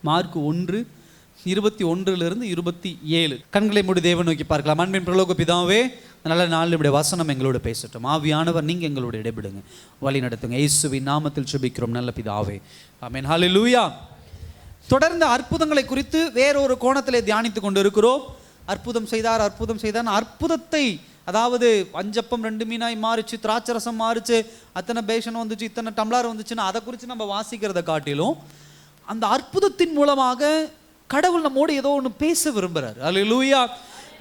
Mark 1:21-27. கண்களை மூடி தேவன் நோக்கி பார்க்கலாம். அன்பின் பிரலோக பிதாவே, நல்ல நாள் இப்படி வசனம் எங்களோட பேசட்டும். ஆவியானவர் நீங்கள் எங்களோட இடைபெடுங்க, வழி நடத்துங்க. இயேசுவின் நாமத்தில் ஜெபிக்கிறோம் நல்ல பிதாவே, ஆமென். ஹல்லேலூயா. தொடர்ந்து அற்புதங்களை குறித்து வேறொரு கோணத்திலே தியானித்து கொண்டு இருக்கிறோம். அற்புதம் செய்தார், அற்புதம் செய்தார். அற்புதத்தை, அதாவது அஞ்சப்பம் 2 மீனாய் மாறிச்சு, திராட்சரசம் மாறிச்சு, அத்தனை பேஷன் வந்துச்சு, இத்தனை டம்ளார் வந்துச்சுன்னா அதை குறித்து நம்ம வாசிக்கிறத காட்டிலும் அந்த அற்புதத்தின் மூலமாக கடவுள் நம்மோடு ஏதோ ஒன்று பேச விரும்புகிறார். அல்லேலூயா.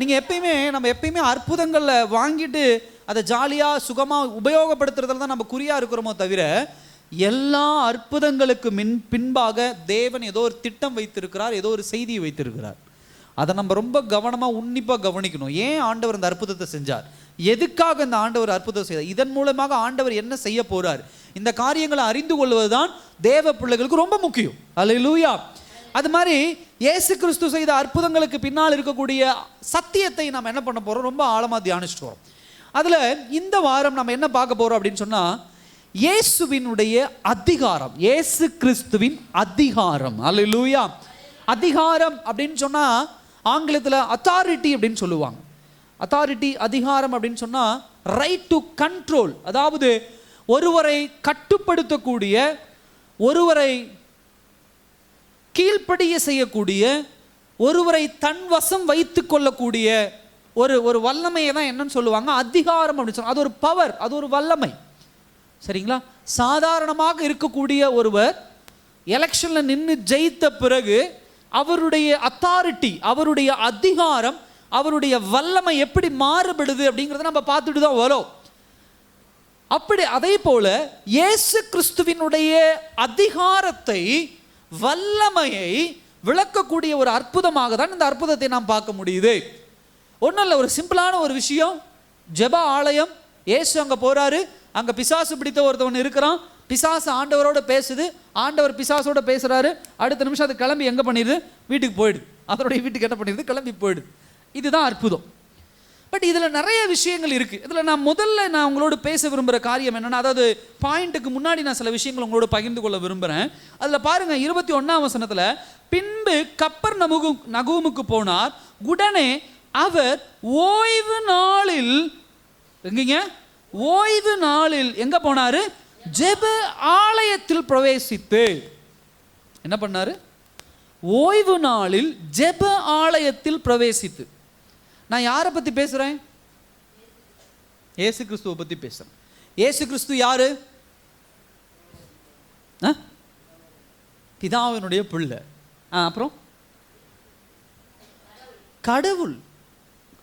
நீங்கள் நம்ம எப்பயுமே அற்புதங்களில் வாங்கிட்டு அதை ஜாலியாக சுகமாக உபயோகப்படுத்துறதுல தான் நம்ம குறியாக இருக்கிறோமோ தவிர, எல்லா அற்புதங்களுக்கு பின்பாக தேவன் ஏதோ ஒரு திட்டம் வைத்திருக்கிறார், ஏதோ ஒரு செய்தியை வைத்திருக்கிறார். அதை நம்ம ரொம்ப கவனமாக உன்னிப்பாக கவனிக்கணும். ஏன் ஆண்டவர் இந்த அற்புதத்தை செஞ்சார், எதுக்காக இந்த ஆண்டவர் அற்புதம் செய்தார், இதன் மூலமாக ஆண்டவர் என்ன செய்ய போறார், இந்த காரியங்களை அறிந்து கொள்வதுதான் தேவ பிள்ளைகளுக்கு ரொம்ப முக்கியம். அல்லேலூயா. அது மாதிரி இயேசு கிறிஸ்து செய்த அற்புதங்களுக்கு பின்னால் இருக்கக்கூடிய சத்தியத்தை நம்ம என்ன பண்ண போறோம், ரொம்ப ஆழமாக தியானிச்சுட்டு வரோம். அதில் இந்த வாரம் நம்ம என்ன பார்க்க போறோம் அப்படின்னு சொன்னால், இயேசுவினுடைய அதிகாரம், இயேசு கிறிஸ்துவின் அதிகாரம். அல்லேலூயா. அதிகாரம் அப்படின்னு சொன்னால் ஆங்கிலத்தில் அத்தாரிட்டி அப்படின்னு சொல்லுவாங்க. அத்தாரிட்டி, அதிகாரம் அப்படின்னு சொன்னால் ரைட் டு கண்ட்ரோல், அதாவது ஒருவரை கட்டுப்படுத்தக்கூடிய, ஒருவரை கீழ்ப்படிய செய்யக்கூடிய, ஒருவரை தன் வசம் வைத்து கொள்ளக்கூடிய ஒரு வல்லமையை தான் என்னன்னு சொல்லுவாங்க அதிகாரம் அப்படின்னு சொல்லுவாங்க. அது ஒரு பவர், அது ஒரு வல்லமை. சரிங்களா. சாதாரணமாக இருக்கக்கூடிய ஒருவர் எலெக்ஷனில் நின்று ஜெயித்த பிறகு அவருடைய அத்தாரிட்டி, அவருடைய அதிகாரம், அவருடைய வல்லமை எப்படி மாறுபடுது அப்படிங்கிறத நம்ம பார்த்துட்டு தான் வரோம். அப்படி அதே போல இயேசு கிறிஸ்துவினுடைய அதிகாரத்தை, வல்லமையை விளக்கக்கூடிய ஒரு அற்புதமாக தான் இந்த அற்புதத்தை நாம் பார்க்க முடியுது. ஒன்றும் இல்லை, ஒரு சிம்பிளான ஒரு விஷயம். ஜெப ஆலயம். இயேசு அங்கே போறாரு, அங்கே பிசாசு பிடித்த ஒருத்தவன் இருக்கிறான். பிசாசு ஆண்டவரோட பேசுது, ஆண்டவர் பிசாசோட பேசுறாரு. அடுத்த நிமிஷம் அது கிளம்பி எங்கே பண்ணிடுது, வீட்டுக்கு போயிடுது. அதனுடைய வீட்டுக்கு என்ன பண்ணிடுது, கிளம்பி போயிடுது. இதுதான் அற்புதம். பட் இதில் நிறைய விஷயங்கள் இருக்குது. இதில் நான் உங்களோட பேச விரும்புகிற காரியம் என்னென்னா, அதாவது பாயிண்ட்டுக்கு முன்னாடி நான் சில விஷயங்கள் உங்களோட பகிர்ந்து கொள்ள விரும்புகிறேன். அதில் பாருங்கள், 21ஆம் வசனத்தில், பின்பு கப்பர்நகூமுக்கு போனார். உடனே அவர் ஓய்வு நாளில், எங்கீங்க, ஓய்வு நாளில் எங்கே போனார், ஜெப ஆலயத்தில் பிரவேசித்து என்ன பண்ணாரு, ஓய்வு நாளில் ஜெப ஆலயத்தில் பிரவேசித்து. நான் யாரை பற்றி பேசுகிறேன், இயேசு கிறிஸ்துவை பற்றி பேசுகிறேன். இயேசு கிறிஸ்து யாரு, பிதாவினுடைய பிள்ளை. அப்புறம் கடவுள்,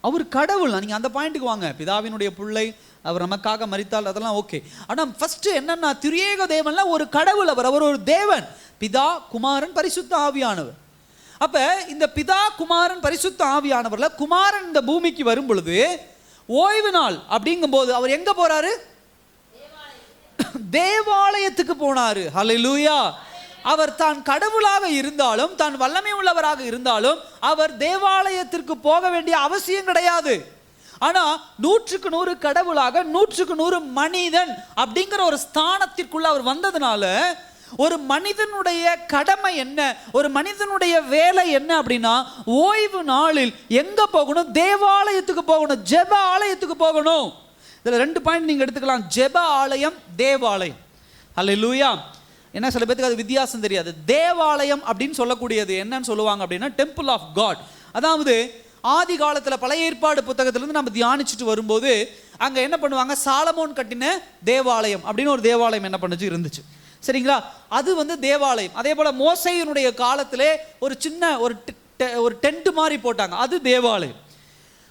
அவர் கடவுள். நீங்கள் அந்த பாயிண்ட்டுக்கு வாங்க. பிதாவினுடைய பிள்ளை, அவர் நமக்காக மரித்தால், அதெல்லாம் ஓகே. ஆனால் ஃபர்ஸ்ட் என்னன்னா, திரியேக தேவன்ல ஒரு கடவுள், அவர் ஒரு தேவன். பிதா, குமாரன், பரிசுத்த ஆவியானவர். அப்ப இந்த பிதா, குமாரன், பரிசுத்த ஆவியானவர்ல குமாரன் இந்த பூமிக்கு வரும் பொழுது ஓய்வு நாள் அப்படிங்கும் போது அவர் எங்க போறாரு, தேவாலயத்துக்கு போனாரு. ஹல்லேலூயா. அவர் தான் கடவுளாக இருந்தாலும், தான் வல்லமை உள்ளவராக இருந்தாலும், அவர் தேவாலயத்திற்கு போக வேண்டிய அவசியம் கிடையாது. ஆனா 100க்கு 100 கடவுளாக, 100க்கு 100 மனிதன் அப்படிங்கிற ஒரு ஸ்தானத்திற்குள்ள அவர் வந்ததுனால, ஒரு மனிதனுடைய கடமை என்ன, ஒரு மனிதனுடைய வேலை என்ன அப்படின்னா, ஓய்வு நாளில் எங்க போகணும், தேவாலயத்துக்கு போகணும், ஜெப ஆலயத்துக்கு போகணும். இதுல 2 பாயிண்ட் நீங்க எடுத்துக்கலாம், ஜெப ஆலயம், தேவாலயம். அல்லேலூயா. என்ன சில பேருக்கு அது வித்தியாசம் தெரியாது. தேவாலயம் அப்படின்னு சொல்லக்கூடியது என்னன்னு சொல்லுவாங்க அப்படின்னா, டெம்பிள் ஆஃப் காட். அதாவது ஆதி காலத்தில் பழைய ஏற்பாடு புத்தகத்திலிருந்து நம்ம தியானிச்சுட்டு வரும்போது அங்கே என்ன பண்ணுவாங்க, சாலமோன் கட்டின தேவாலயம் அப்படின்னு ஒரு தேவாலயம் என்ன பண்ணுச்சு, இருந்துச்சு. சரிங்களா. அது தேவாலயம். அதே போல் மோசேயினுடைய காலத்திலே ஒரு சின்ன ஒரு டென்ட் மாதிரி போட்டாங்க, அது தேவாலயம்.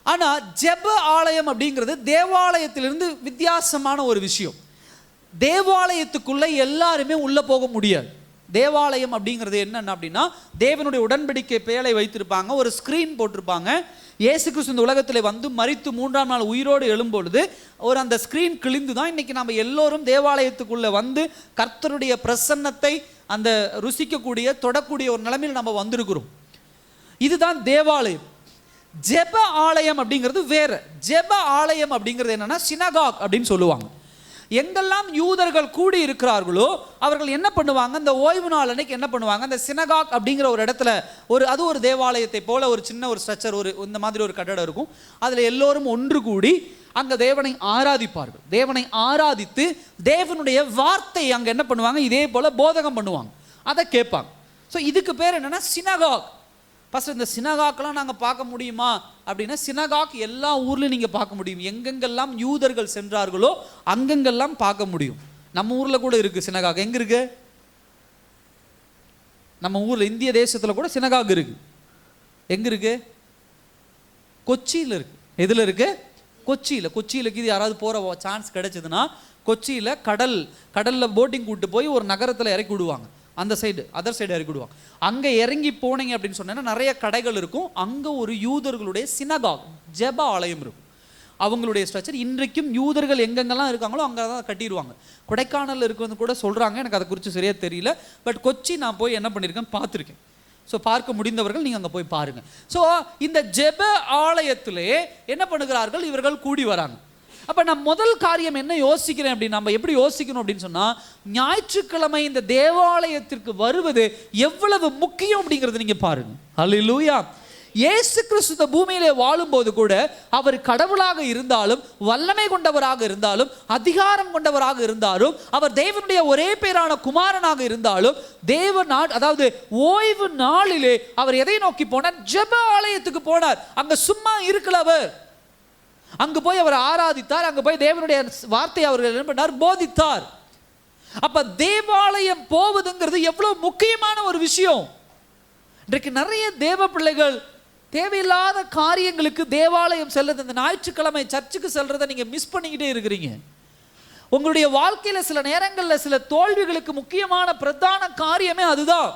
ஆனால் ஜெப ஆலயம் அப்படிங்கிறது தேவாலயத்திலிருந்து வித்தியாசமான ஒரு விஷயம். தேவாலயத்துக்குள்ளே எல்லாருமே உள்ளே போக முடியாது. தேவாலயம் அப்படிங்கிறது என்னென்ன அப்படின்னா, தேவனுடைய உடன்படிக்கை பேழை வைத்திருப்பாங்க, ஒரு ஸ்க்ரீன் போட்டிருப்பாங்க. இயேசு கிறிஸ்து இந்த உலகத்தில் வந்து மரித்து 3ஆம் நாள் உயிரோடு எழும்பொழுது அந்த ஸ்க்ரீன் கிழிந்து தான் இன்னைக்கு நம்ம எல்லோரும் தேவாலயத்துக்குள்ளே வந்து கர்த்தருடைய பிரசன்னத்தை அந்த ருசிக்கக்கூடிய, தொடக்கூடிய ஒரு நிலைமையில் நம்ம வந்திருக்கிறோம். இதுதான் தேவாலயம். ஜெப ஆலயம் அப்படிங்கிறது வேற. ஜெப ஆலயம் அப்படிங்கிறது என்னன்னா, சினகாக் அப்படின்னு சொல்லுவாங்க. எங்கெல்லாம் யூதர்கள் கூடி இருக்கிறார்களோ அவர்கள் என்ன பண்ணுவாங்க, இந்த ஓய்வு நாள் அன்னைக்கு என்ன பண்ணுவாங்க, அந்த சினகாக் அப்படிங்கிற ஒரு இடத்துல அது ஒரு தேவாலயத்தை போல ஒரு சின்ன ஒரு ஸ்ட்ரக்சர், இந்த மாதிரி ஒரு கட்டடம் இருக்கும். அதில் எல்லோரும் ஒன்று கூடி அங்கே தேவனை ஆராதிப்பார்கள். தேவனை ஆராதித்து தேவனுடைய வார்த்தை அங்கே என்ன பண்ணுவாங்க, இதே போல போதகம் பண்ணுவாங்க, அதை கேட்பாங்க. ஸோ இதுக்கு பேர் என்னன்னா சினகாக். ஃபர்ஸ்ட் இந்த சினகாக்கெல்லாம் நாங்கள் பார்க்க முடியுமா அப்படின்னா, சினகாக் எல்லா ஊர்லையும் நீங்கள் பார்க்க முடியும். எங்கெங்கெல்லாம் யூதர்கள் சென்றார்களோ அங்கெங்கெல்லாம் பார்க்க முடியும். நம்ம ஊரில் கூட இருக்குது சினகாக். எங்கே இருக்கு? நம்ம ஊரில் இந்திய தேசத்தில் கூட சினகாக் இருக்கு. எங்கே இருக்கு? கொச்சியில் இருக்கு. எதில் இருக்கு? கொச்சியில் இது யாராவது போகிற சான்ஸ் கிடைச்சதுன்னா கொச்சியில் கடலில் போட்டிங் கூப்பிட்டு போய் ஒரு நகரத்தில் இறக்கி விடுவாங்க. அந்த சைடு அதர் சைடு இறக்கி விடுவாங்க. அங்கே இறங்கி போனீங்க அப்படின்னு சொன்னீங்கன்னா நிறைய கடைகள் இருக்கும். அங்கே ஒரு யூதர்களுடைய சினகாக், ஜெப ஆலயம் இருக்கும். அவங்களுடைய ஸ்ட்ரக்சர் இன்றைக்கும் யூதர்கள் எங்கெங்கெல்லாம் இருக்காங்களோ அங்கே தான் கட்டிடுவாங்க. கொடைக்கானல் இருக்குன்னு கூட சொல்கிறாங்க, எனக்கு அதை குறித்து சரியாக தெரியல. பட் கொச்சி நான் போய் என்ன பண்ணியிருக்கேன், பார்த்துருக்கேன். ஸோ பார்க்க முடிந்தவர்கள் நீங்கள் அங்கே போய் பாருங்கள். ஸோ இந்த ஜெப ஆலயத்திலே என்ன பண்ணுகிறார்கள், இவர்கள் கூடி வராங்க. அப்போ நான் முதல் காரியம் என்ன யோசிக்கிறேன் அப்படின்னு, நம்ம எப்படி யோசிக்கணும் அப்படின்னு சொன்னால், ஞாயிற்றுக்கிழமை இந்த தேவாலயத்திற்கு வருவது எவ்வளவு முக்கியம் அப்படிங்கிறது நீங்கள் பாருங்க. அல்லேலூயா. இயேசு கிறிஸ்து பூமியிலே வாழும்போது கூட அவர் கடவுளாக இருந்தாலும், வல்லமை கொண்டவராக இருந்தாலும், அதிகாரம் கொண்டவராக இருந்தாலும், அவர் தேவனுடைய ஒரே பேரான குமாரனாக இருந்தாலும், அதாவது ஓய்வு நாளிலே அவர் எதை நோக்கி போனார்? ஜெப ஆலயத்துக்கு போனார். அங்க சும்மா இருக்கல, அவர் அங்கு போய் அவர் ஆராதித்தார். அங்கு போய் தேவனுடைய வார்த்தையை அவர் என்ன பண்ணார்? போதித்தார். அப்ப தேவாலயம் போவதுங்கிறது எவ்வளவு முக்கியமான ஒரு விஷயம். இன்றைக்கு நிறைய தேவ பிள்ளைகள் தேவையில்லாத காரியங்களுக்கு தேவாலயம் செல்றது, இந்த ஞாயிற்றுக்கிழமை சர்ச்சுக்கு செல்றதை நீங்க மிஸ் பண்ணிக்கிட்டே இருக்கிறீங்க. உங்களுடைய வாழ்க்கையில சில நேரங்களில் சில தோல்விகளுக்கு முக்கியமான பிரதான காரியமே அதுதான்.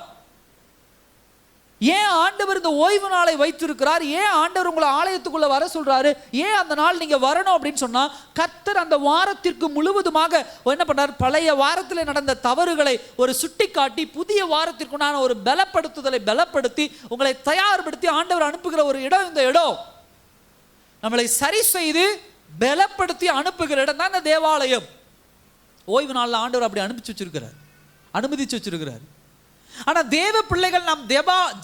ஏன் ஆண்டவர் இந்த ஓய்வு நாளை வைத்திருக்கிறார்? ஏன் ஆண்டவர் உங்களை ஆலயத்துக்குள்ள வர சொல்றாரு? ஏன் அந்த நாள் நீங்க வரணும் அப்படின்னு சொன்னா, கர்த்தர் அந்த வாரத்திற்கு முழுவதுமாக என்ன பண்ணார்? பழைய வாரத்தில் நடந்த தவறுகளை ஒரு சுட்டி காட்டி புதிய வாரத்திற்குண்டான ஒரு பலப்படுத்தி உங்களை தயார்படுத்தி ஆண்டவர் அனுப்புகிற ஒரு இடம் இந்த இடம். நம்மளை சரி செய்து பலப்படுத்தி அனுப்புகிற இடம் தான் இந்த தேவாலயம். ஓய்வு நாளில் ஆண்டவர் அப்படி அனுமதிச்சு வச்சிருக்கிறார். ஆனா தேவ பிள்ளைகள் நாம்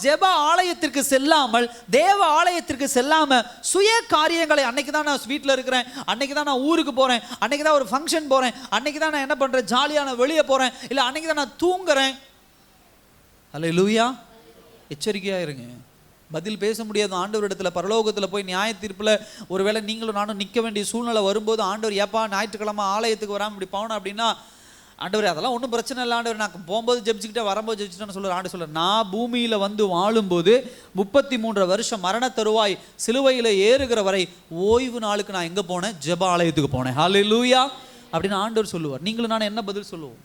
ஜெப ஆலயத்திற்கு செல்லாமல், தேவ ஆலயத்திற்கு செல்லாம சுய காரியங்களை, அன்னைக்கு தான் நான் வீட்டில் இருக்கிறேன், அன்னைக்கு தான் நான் ஊருக்கு போறேன், அன்னைக்கு தான் ஒரு ஃபங்க்ஷன் போறேன், அன்னைக்கு தான் நான் என்ன பண்றேன், ஜாலியான வெளியே போறேன், இல்ல அன்னைக்கு தான் நான் தூங்குறேன். அல்லேலூயா. எச்சரிக்கையா இருங்க. பதில் பேச முடியாது ஆண்டவரிடத்துல. பரலோகத்தில் போய் நியாய தீர்ப்பில் ஒருவேளை நீங்களும் நானும் நிற்க வேண்டிய சூழ்நிலை வரும்போது, ஆண்டவர் ஏப்பா ஞாயிற்றுக்கிழமை ஆலயத்துக்கு வராமல் இப்படி போனோம் அப்படின்னா, ஆண்டவர் அதெல்லாம் ஒன்றும் பிரச்சனை இல்லை ஆண்டவர், நான் போகும்போது ஜெபிச்சுக்கிட்டே வரும்போது ஜெபிச்சுட்டேன்னு சொல்லுவார். ஆண்டவர் சொல்லுவார், நான் பூமியில் வந்து வாழும்போது 33 வருஷம் மரண தருவாய் சிலுவையில் ஏறுகிற வரை ஓய்வு நாளுக்கு நான் எங்கே போனேன்? ஜெப ஆலயத்துக்கு போனேன். ஹல்லேலூயா அப்படின்னு ஆண்டவர் சொல்லுவார். நீங்களும் நான் என்ன பதில் சொல்லுவோம்?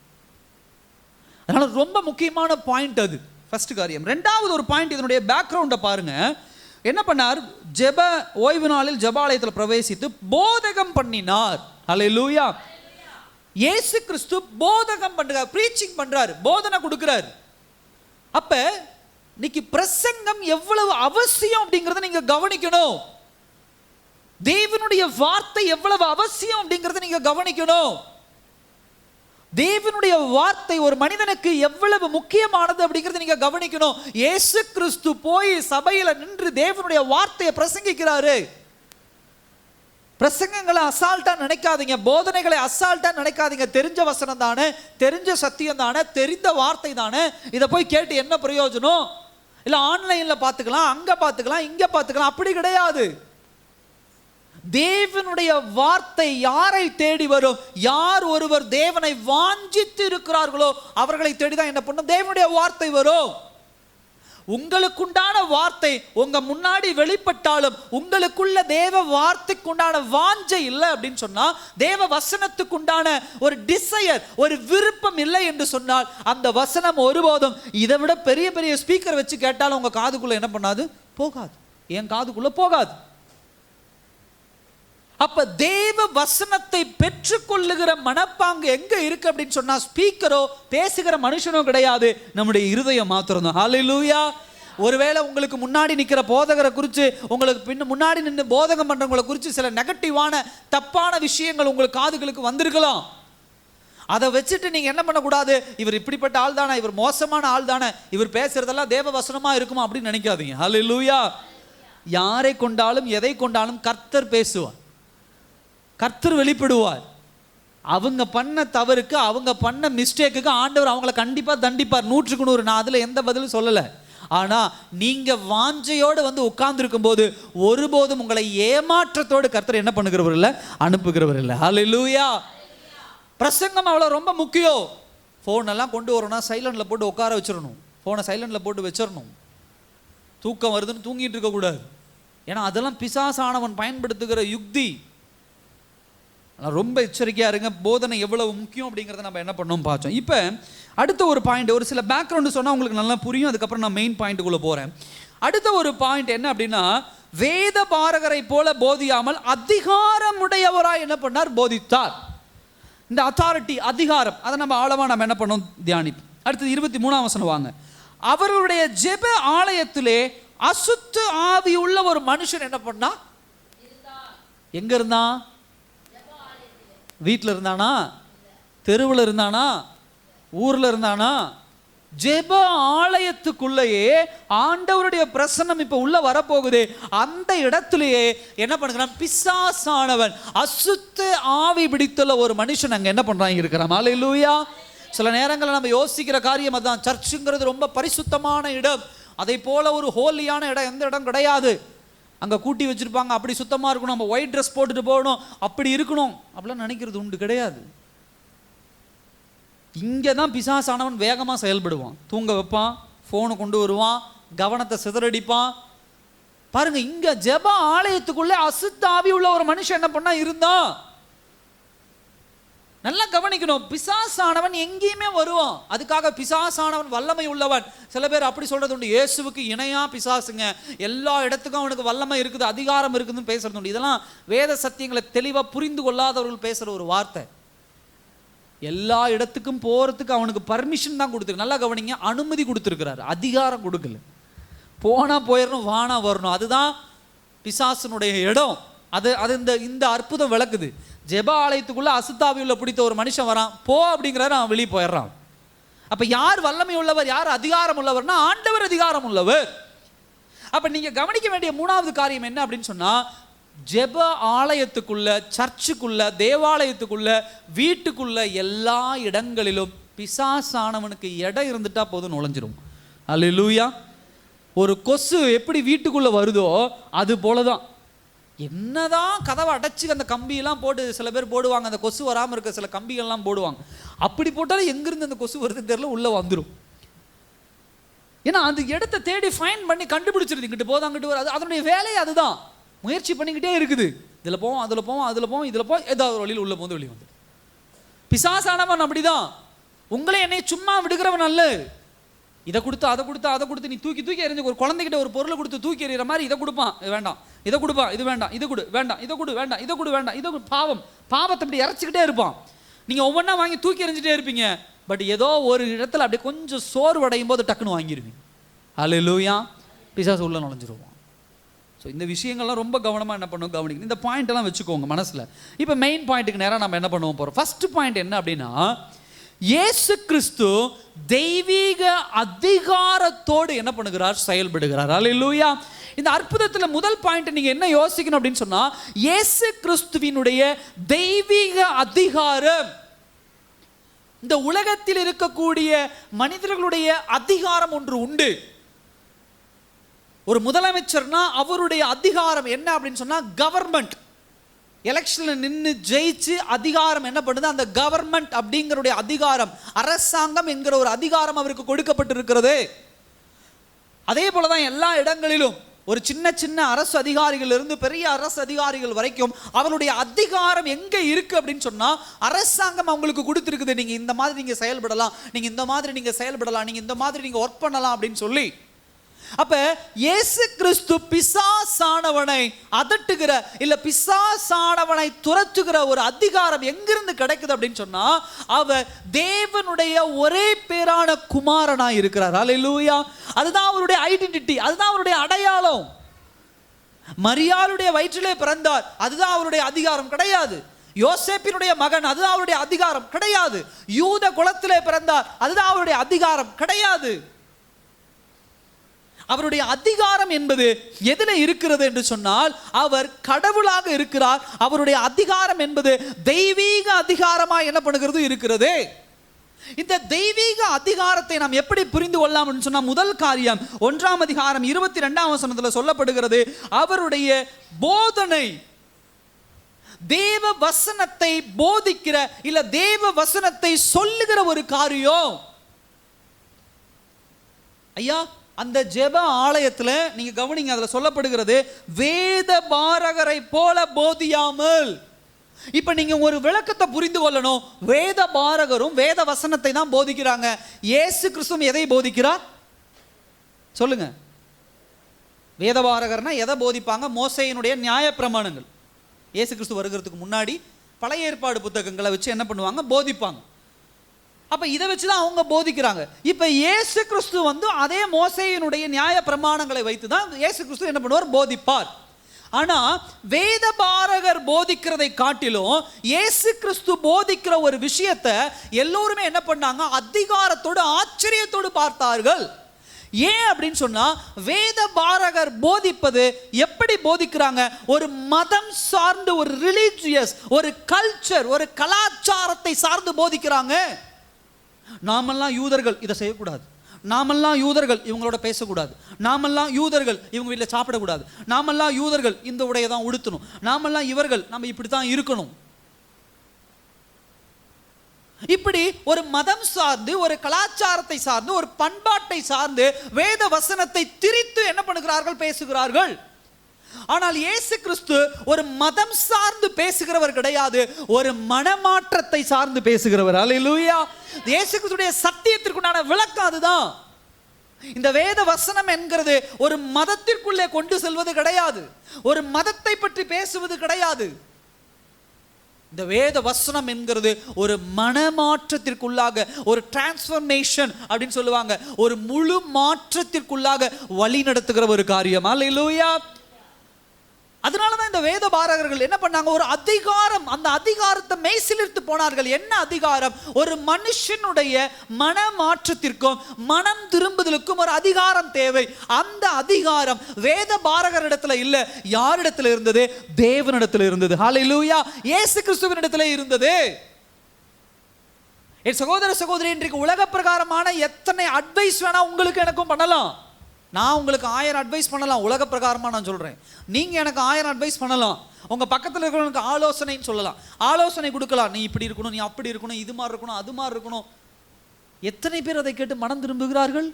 அதனால ரொம்ப முக்கியமான பாயிண்ட் அது, ஃபர்ஸ்ட் காரியம். ரெண்டாவது ஒரு பாயிண்ட், இதனுடைய பேக்ரவுண்டை பாருங்க. என்ன பண்ணார்? ஓய்வு நாளில் ஜெப ஆலயத்தில் பிரவேசித்து போதகம் பண்ணினார். ஹல்லேலூயா. இயேசு கிறிஸ்து போதகம் பண்றார், பிரீச்சிங் பண்றார், போதனை கொடுக்கிறார். அப்ப இன்னைக்கு பிரசங்கம் எவ்வளவு அவசியம் அப்படிங்கறத நீங்க கவனிக்கணும். தேவனுடைய வார்த்தை எவ்வளவு அவசியம் அப்படிங்கறத நீங்க கவனிக்கணும். தேவனுடைய வார்த்தை ஒரு மனிதனுக்கு எவ்வளவு முக்கியமானது அப்படிங்கறத நீங்க கவனிக்கணும். இயேசு கிறிஸ்து போய் சபையில நின்று தேவனுடைய வார்த்தையை பிரசங்கிக்கிறாரு. பிரசங்கங்களை அசால்ட்டா நினைக்காதீங்க, போதனைகளை அசால்ட்டா நினைக்காதீங்க. தெரிஞ்ச வசனம் தானே, தெரிஞ்ச சத்தியம் தானே, தெரிந்த வார்த்தை தானே, இதை போய் கேட்டு என்ன பிரயோஜனம்? இல்ல ஆன்லைன்ல பார்த்துக்கலாம், அங்க பார்த்துக்கலாம், இங்க பார்த்துக்கலாம், அப்படி கிடையாது. தேவனுடைய வார்த்தை யாரை தேடி வரும்? யார் ஒருவர் தேவனை வாஞ்சித்து இருக்கிறார்களோ அவர்களை தேடிதான் என்ன பண்ணும்? தேவனுடைய வார்த்தை வரும். உங்களுக்குண்டான வார்த்தை உங்க முன்னாடி வெளிப்பட்டாலும் உங்களுக்குள்ள தேவ வார்த்தைக்குண்டான வாஞ்சை இல்லை அப்படின்னு சொன்னா, தேவ வசனத்துக்குண்டான ஒரு டிசையர், ஒரு விருப்பம் இல்லை என்று சொன்னால், அந்த வசனம் ஒருபோதும் இதை விட பெரிய பெரிய ஸ்பீக்கர் வச்சு கேட்டாலும் உங்க காதுக்குள்ள என்ன பண்ணாது? போகாது. என் காதுக்குள்ள போகாது. அப்ப தேவ வசனத்தை பெற்றுக்கொள்ளுகிற மனப்பாங்கு எங்க இருக்கு அப்படின்னு சொன்னா, ஸ்பீக்கரோ பேசுகிற மனுஷனோ கிடையாது, நம்முடைய இருதயம் மாத்திரம் தான். ஹல்லேலூயா. ஒருவேளை உங்களுக்கு முன்னாடி நிற்கிற போதகரை குறித்து, உங்களுக்கு முன்னாடி நின்று போதகம் பண்றவங்களை குறித்து சில நெகட்டிவான தப்பான விஷயங்கள் உங்களுக்கு காதுகளுக்கு வந்திருக்கலாம். அதை வச்சுட்டு நீங்க என்ன பண்ணக்கூடாது, இவர் இப்படிப்பட்ட ஆள் தானே, இவர் மோசமான ஆள் தானே, இவர் பேசுறதெல்லாம் தேவ வசனமா இருக்குமா அப்படின்னு நினைக்காதீங்க. ஹல்லேலூயா. யாரை கொண்டாலும் எதை கொண்டாலும் கர்த்தர் பேசுவார், கர்த்தர் வெளிப்படுவார். அவங்க பண்ண தவறுக்கு, அவங்க பண்ண மிஸ்டேக்குக்கு ஆண்டவர் அவங்கள கண்டிப்பா தண்டிப்பார், 100க்கு 100. நான் அதுல எந்த பதிலும் சொல்லலை. ஆனா நீங்க வாஞ்சையோடு வந்து உட்கார்ந்துருக்கும் போது ஒருபோதும் உங்களை ஏமாற்றத்தோடு கர்த்தர் என்ன பண்ணுகிறவர் இல்லை, அனுப்புகிறவர் இல்லை. ஹல்லேலூயா. பிரசங்கம் அவ்வளோ ரொம்ப முக்கியம். ஃபோனெல்லாம் கொண்டு வரணும்னா சைலண்டில் போட்டு உட்கார வச்சிடணும், ஃபோனை சைலண்டில் போட்டு வச்சிடணும். தூக்கம் வருதுன்னு தூங்கிட்டு இருக்கக்கூடாது. ஏன்னா அதெல்லாம் பிசாசானவன் பயன்படுத்துகிற யுக்தி. ரொம்ப எச்சரிக்கையாக இருங்க. போதனை எவ்வளவு முக்கியம் அப்படிங்கிறத நம்ம என்ன பண்ணோம் பார்த்தோம். இப்போ அடுத்த ஒரு பாயிண்ட், ஒரு சில பேக்ரவுண்டு சொன்னால் உங்களுக்கு நல்லா புரியும். அதுக்கப்புறம் நான் மெயின் பாயிண்ட்டுக்குள்ளே போகிறேன். அடுத்த ஒரு பாயிண்ட் என்ன அப்படின்னா, வேத பாரகரை போல போதியாமல் அதிகாரமுடையவராய் என்ன பண்ணார், போதித்தார். இந்த அத்தாரிட்டி, அதிகாரம், அதை நம்ம ஆழமாக நம்ம என்ன பண்ணோம், தியானிப்போம். அடுத்தது 23ஆம் வசனம் வாங்க. அவருடைய ஜெப ஆலயத்திலே அசுத்த ஆவி உள்ள ஒரு மனுஷன் என்ன பண்ணா, எங்க இருந்தான், வீட்டில் இருந்தானா, தெருவில் இருந்தானா, ஊரில் இருந்தானா, ஜெப ஆலயத்துக்குள்ளேயே ஆண்டவருடைய பிரசன்னம் இப்ப உள்ள வரப்போகுது. அந்த இடத்திலேயே என்ன பண்ணுறான், பிசாசானவன், அசுத்த ஆவி பிடித்துள்ள ஒரு மனுஷன் அங்க என்ன பண்றாங்க இருக்கிறான். ஹல்லேலூயா. சில நேரங்களில் நம்ம யோசிக்கிற காரியம் அதான், சர்ச்சுங்கிறது ரொம்ப பரிசுத்தமான இடம், அதை போல ஒரு ஹோலியான இடம் எந்த இடம் கிடையாது. அங்கே கூட்டி வச்சுருப்பாங்க, அப்படி சுத்தமாக இருக்கணும், நம்ம ஒயிட் ட்ரெஸ் போட்டுட்டு போகணும், அப்படி இருக்கணும், அப்படிலாம் நினைக்கிறது உண்டு, கிடையாது. இங்கே தான் பிசாசானவன் வேகமாக செயல்படுவான், தூங்க வைப்பான், ஃபோனை கொண்டு வருவான், கவனத்தை சிதறடிப்பான். பாருங்க, இங்கே ஜெப ஆலயத்துக்குள்ளே அசுத்த ஆவி உள்ள ஒரு மனுஷன் என்ன பண்ணா இருந்தான். நல்லா கவனிக்கணும், பிசாசானவன் எங்கேயுமே வருவான். அதுக்காக பிசாசானவன் வல்லமை உள்ளவன். சில பேர் அப்படி சொல்றது உண்டு, இயேசுவுக்கு இணையா பிசாசுங்க, எல்லா இடத்துக்கும் அவனுக்கு வல்லமை இருக்குது, அதிகாரம் இருக்குதுன்னு பேசுறது உண்டு. இதெல்லாம் வேத சத்தியங்களை தெளிவாக புரிந்து கொள்ளாதவர்கள் பேசுகிற ஒரு வார்த்தை. எல்லா இடத்துக்கும் போகிறதுக்கு அவனுக்கு பர்மிஷன் தான் கொடுத்துருக்கு. நல்லா கவனிங்க, அனுமதி கொடுத்துருக்கிறாரு, அதிகாரம் கொடுக்கல. போனால் போயிடணும், வானா வரணும், அதுதான் பிசாசனுடைய இடம். அது அது இந்த அற்புதம் விளக்குது. ஜெப ஆலயத்துக்குள்ள அசுத்தாவியுள்ள பிடித்த ஒரு மனுஷன் வரான், போ அப்படிங்கிறாரு, அவன் வெளியே போயிடுறான். அப்ப யார் வல்லமை உள்ளவர், யார் அதிகாரம் உள்ளவர்னா ஆண்டவர் அதிகாரம் உள்ளவர். அப்ப நீங்க கவனிக்க வேண்டிய 3வது காரியம் என்ன அப்படின்னு சொன்னா, ஜெப ஆலயத்துக்குள்ள, சர்ச்சுக்குள்ள, தேவாலயத்துக்குள்ள, வீட்டுக்குள்ள, எல்லா இடங்களிலும் பிசாசானவனுக்கு இடம் இருந்துட்டா போதும், நுழைஞ்சிரும். அல்லேலூயா. ஒரு கொசு எப்படி வீட்டுக்குள்ள வருதோ அது போலதான். என்னதான் கதவை அடைச்சி அந்த கம்பியெல்லாம் போட்டு சில பேர் போடுவாங்க, அந்த கொசு வராமல் இருக்க சில கம்பிகள்லாம் போடுவாங்க. அப்படி போட்டாலும் எங்கிருந்து அந்த கொசு வருதுன்னு தெரியல, உள்ள வந்துடும். ஏன்னா அந்த இடத்த தேடி ஃபைன் பண்ணி கண்டுபிடிச்சிருது, இங்கிட்டு போதும் அங்கிட்டு வரும். அதனுடைய வேலையை அதுதான், முயற்சி பண்ணிக்கிட்டே இருக்குது. இதில் போவோம், அதில் போவோம், அதில் போவோம், இதில் போவோம், ஏதாவது ஒரு வழியில் உள்ள போது வெளியே வந்து. பிசாசானவன் அப்படிதான். உங்களே என்னை சும்மா விடுகிறவன் அல்ல. இதை கொடுத்து அதை கொடுத்து அதை கொடுத்து நீ தூக்கி தூக்கி எறிஞ்சு, ஒரு குழந்தைகிட்ட ஒரு பொருளை கொடுத்து தூக்கி எறிகிற மாதிரி இதை கொடுப்பான், இது வேண்டாம், இதை கொடுப்பான், இது வேண்டாம், இது கொடு வேண்டாம், இதை கொடு வேண்டாம், இதை கொடு வேண்டாம், இதை பாவத்தை அப்படி இறச்சிக்கிட்டே இருப்பான். நீங்கள் ஒவ்வொன்றா வாங்கி தூக்கி எறிஞ்சிட்டே இருப்பீங்க. பட் ஏதோ ஒரு இடத்துல அப்படியே கொஞ்சம் சோர்வடையும் போது டக்குன்னு வாங்கிடுவீங்க. அல்லேலூயா. பிசாசு உள்ள நுழைஞ்சிருவான். ஸோ இந்த விஷயங்கள்லாம் ரொம்ப கவனமாக என்ன பண்ணுவோம், கவனிக்கணும். இந்த பாயிண்ட் எல்லாம் வச்சுக்கோங்க மனசில். இப்போ மெயின் பாயிண்ட்டுக்கு நேராக நம்ம என்ன பண்ணுவோம் போகிறோம். ஃபர்ஸ்ட் பாயிண்ட் என்ன அப்படின்னா, இயேசு கிறிஸ்து தெய்வீக அதிகாரத்தோடு என்ன பண்ணுகிறார், செயல்படுகிறார். அல்லேலூயா. இந்த அற்புதத்தில் முதல் பாயிண்ட் நீங்க என்ன யோசிக்கணும் அப்படின்னு சொன்னா, இயேசு கிறிஸ்துவினுடைய தெய்வீக அதிகாரம். இந்த உலகத்தில் இருக்கக்கூடிய மனிதர்களுடைய அதிகாரம் ஒன்று உண்டு. ஒரு முதலமைச்சர்னா அவருடைய அதிகாரம் என்ன அப்படின்னு சொன்னா, கவர்மெண்ட். எலெக்ஷன்ல நின்று ஜெயிச்சு அதிகாரம் என்ன பண்ணுது, அந்த கவர்மெண்ட் அப்படிங்கிற அதிகாரம், அரசாங்கம் என்கிற ஒரு அதிகாரம் அவருக்கு கொடுக்கப்பட்டிருக்கிறது. அதே போலதான் எல்லா இடங்களிலும் ஒரு சின்ன சின்ன அரசு அதிகாரிகள் இருந்து பெரிய அரசு அதிகாரிகள் வரைக்கும் அவருடைய அதிகாரம் எங்க இருக்கு அப்படின்னு சொன்னா, அரசாங்கம் அவங்களுக்கு கொடுத்திருக்குது. நீங்க இந்த மாதிரி நீங்க செயல்படலாம், நீங்க இந்த மாதிரி நீங்க செயல்படலாம், நீங்க இந்த மாதிரி நீங்க ஒர்க் பண்ணலாம் அப்படின்னு சொல்லி. அப்ப இயேசு கிறிஸ்து பிசாசானவனை அதட்டுகிற, இல்ல பிசாசானவனை துரத்துகிற ஒரு அதிகாரம் எங்கிருந்து கிடைக்குது அப்படின்னு சொன்னா, அவர் தேவனுடைய ஒரே பேரான குமாரனாய் இருக்கிறார். அல்லேலூயா. அதுதான் அவருடைய ஐடென்டிட்டி, அதுதான் அவருடைய அடையாளம். மரியாளுடைய வயிற்றிலே பிறந்தார், அதுதான் அவருடைய அதிகாரம் கிடையாது. யோசேப்பினுடைய மகன், அதுதான் அவருடைய அதிகாரம் கிடையாது. யூத குலத்திலே பிறந்தார், அதுதான் அவருடைய அதிகாரம் கிடையாது. அவருடைய அதிகாரம் என்பது எதில் இருக்கிறது என்று சொன்னால், அவர் கடவுளாக இருக்கிறார். அவருடைய அதிகாரம் என்பது தெய்வீக அதிகாரமாக என்ன பண்ணுகிறது இருக்கிறது. இந்த தெய்வீக அதிகாரத்தை நாம் எப்படி புரிந்து கொள்ளலாம் என்று சொன்னால், முதல் காரியம் 1ஆம் அதிகாரம் 22ஆம் வசனத்தில் சொல்லப்படுகிறது, அவருடைய போதனை, தேவ வசனத்தை போதிக்கிற இல்ல தேவ வசனத்தை சொல்லுகிற ஒரு காரியம். ஐயா, அந்த ஜெப ஆலயத்தில் நீங்க கவனிங்க, அதுல சொல்லப்படுகிறது வேத பாரகரை போல போதியாமல். இப்ப நீங்க ஒரு விளக்கத்தை புரிந்து கொள்ளணும். வேத பாரகரும் வேத வசனத்தை தான் போதிக்கிறாங்க. இயேசு கிறிஸ்து எதை போதிக்கிறார் சொல்லுங்க? வேத பாரகர்னா எதை போதிப்பாங்க? மோசேயினுடைய நியாயப்பிரமாணங்கள். இயேசு கிறிஸ்து வருகிறதுக்கு முன்னாடி பழைய ஏற்பாடு புத்தகங்களை வச்சு என்ன பண்ணுவாங்க? போதிப்பாங்க. அப்ப இதை வச்சுதான் அவங்க போதிக்கிறாங்க. இப்ப இயேசு கிறிஸ்து அதே மோசேயினுடைய நியாய பிரமாணங்களை வைத்து தான் இயேசு கிறிஸ்து என்ன பண்ணுவார்? போதிப்பார். ஆனா வேத பாரகர் போதிக்கிறதை காட்டிலும் இயேசு கிறிஸ்து போதிக்கிற ஒரு விஷயத்தை எல்லோருமே என்ன பண்ணாங்க? அதிகாரத்தோடு ஆச்சரியத்தோடு பார்த்தார்கள். ஏன் அப்படின்னு சொன்னா, வேத பாரகர் போதிப்பது எப்படி போதிக்கிறாங்க? ஒரு மதம் சார்ந்து, ஒரு ரிலிஜியஸ், ஒரு கல்ச்சர், ஒரு கலாச்சாரத்தை சார்ந்து போதிக்கிறாங்க. நாமெல்லாம் யூதர்கள், இதை செய்யக்கூடாது. நாமெல்லாம் யூதர்கள், இவங்களோட பேசக்கூடாது. நாமெல்லாம் யூதர்கள், இவங்க வீட்டில் சாப்பிடக்கூடாது. நாமெல்லாம் யூதர்கள், இந்த உடையை தான் உடுத்தணும். நாமெல்லாம் இவர்கள், நம்ம இப்படி தான் இருக்கணும். இப்படி ஒரு மதம் சார்ந்து, ஒரு கலாச்சாரத்தை சார்ந்து, ஒரு பண்பாட்டை சார்ந்து வேத வசனத்தை திரித்து என்ன பண்ணுகிறார்கள்? பேசுகிறார்கள். ஆனால் இயேசு கிறிஸ்து ஒரு மதம் சார்ந்து பேசுகிறவர் கிடையாது, ஒரு மனமாற்றத்தை சார்ந்து பேசுகிறவர். அல்லேலூயா. இயேசு கிறிஸ்துடைய சத்தியத்திற்குண்டான விளக்கம் அதுதான். இந்த வேத வசனம் என்கிறது ஒரு மதத்திற்குள்ளே கொண்டு செல்வது கிடையாது, ஒரு மதத்தை பற்றி பேசுவது கிடையாது. இந்த வேத வசனம் என்கிறது ஒரு மனமாற்றத்திற்குள்ளாக, ஒரு டிரான்ஸ்ஃபர்மேஷன் அப்படின்னு சொல்லுவாங்க, ஒரு முழு மாற்றத்திற்குள்ளாக வழி நடத்துகிற ஒரு காரியம். அல்லேலூயா. அதனாலதான் இந்த வேத பாரகர்கள் என்ன பண்ணாங்க? ஒரு அதிகாரம், அந்த அதிகாரத்தை மெய்சிலிர்த்து போனார்கள். என்ன அதிகாரம்? ஒரு மனுஷனுடைய மனமாற்றத்திற்கும் மனம் திரும்புதலுக்கும் ஒரு அதிகாரம் தேவை. அந்த அதிகாரம் வேத பாரகரிடத்துல இல்ல. யாரிடத்துல இருந்தது? தேவனிடத்துல இருந்தது. ஹல்லேலூயா. இயேசு கிறிஸ்துவினிடத்துல இருந்தது. என் சகோதர சகோதரி, இன்றைக்கு உலக பிரகாரமான எத்தனை அட்வைஸ் வேணா உங்களுக்கு எனக்கும் பண்ணலாம். நான் உங்களுக்கு 1000 அட்வைஸ் பண்ணலாம், உலக பிரகாரமாக நான் சொல்கிறேன். நீங்கள் எனக்கு 1000 அட்வைஸ் பண்ணலாம். உங்கள் பக்கத்தில் இருக்கிறவங்களுக்கு ஆலோசனைன்னு சொல்லலாம், ஆலோசனை கொடுக்கலாம். நீ இப்படி இருக்கணும், நீ அப்படி இருக்கணும், இது மாதிரி இருக்கணும், அது மாதிரி இருக்கணும். எத்தனை பேர் அதை கேட்டு மனம் திரும்புகிறார்கள்?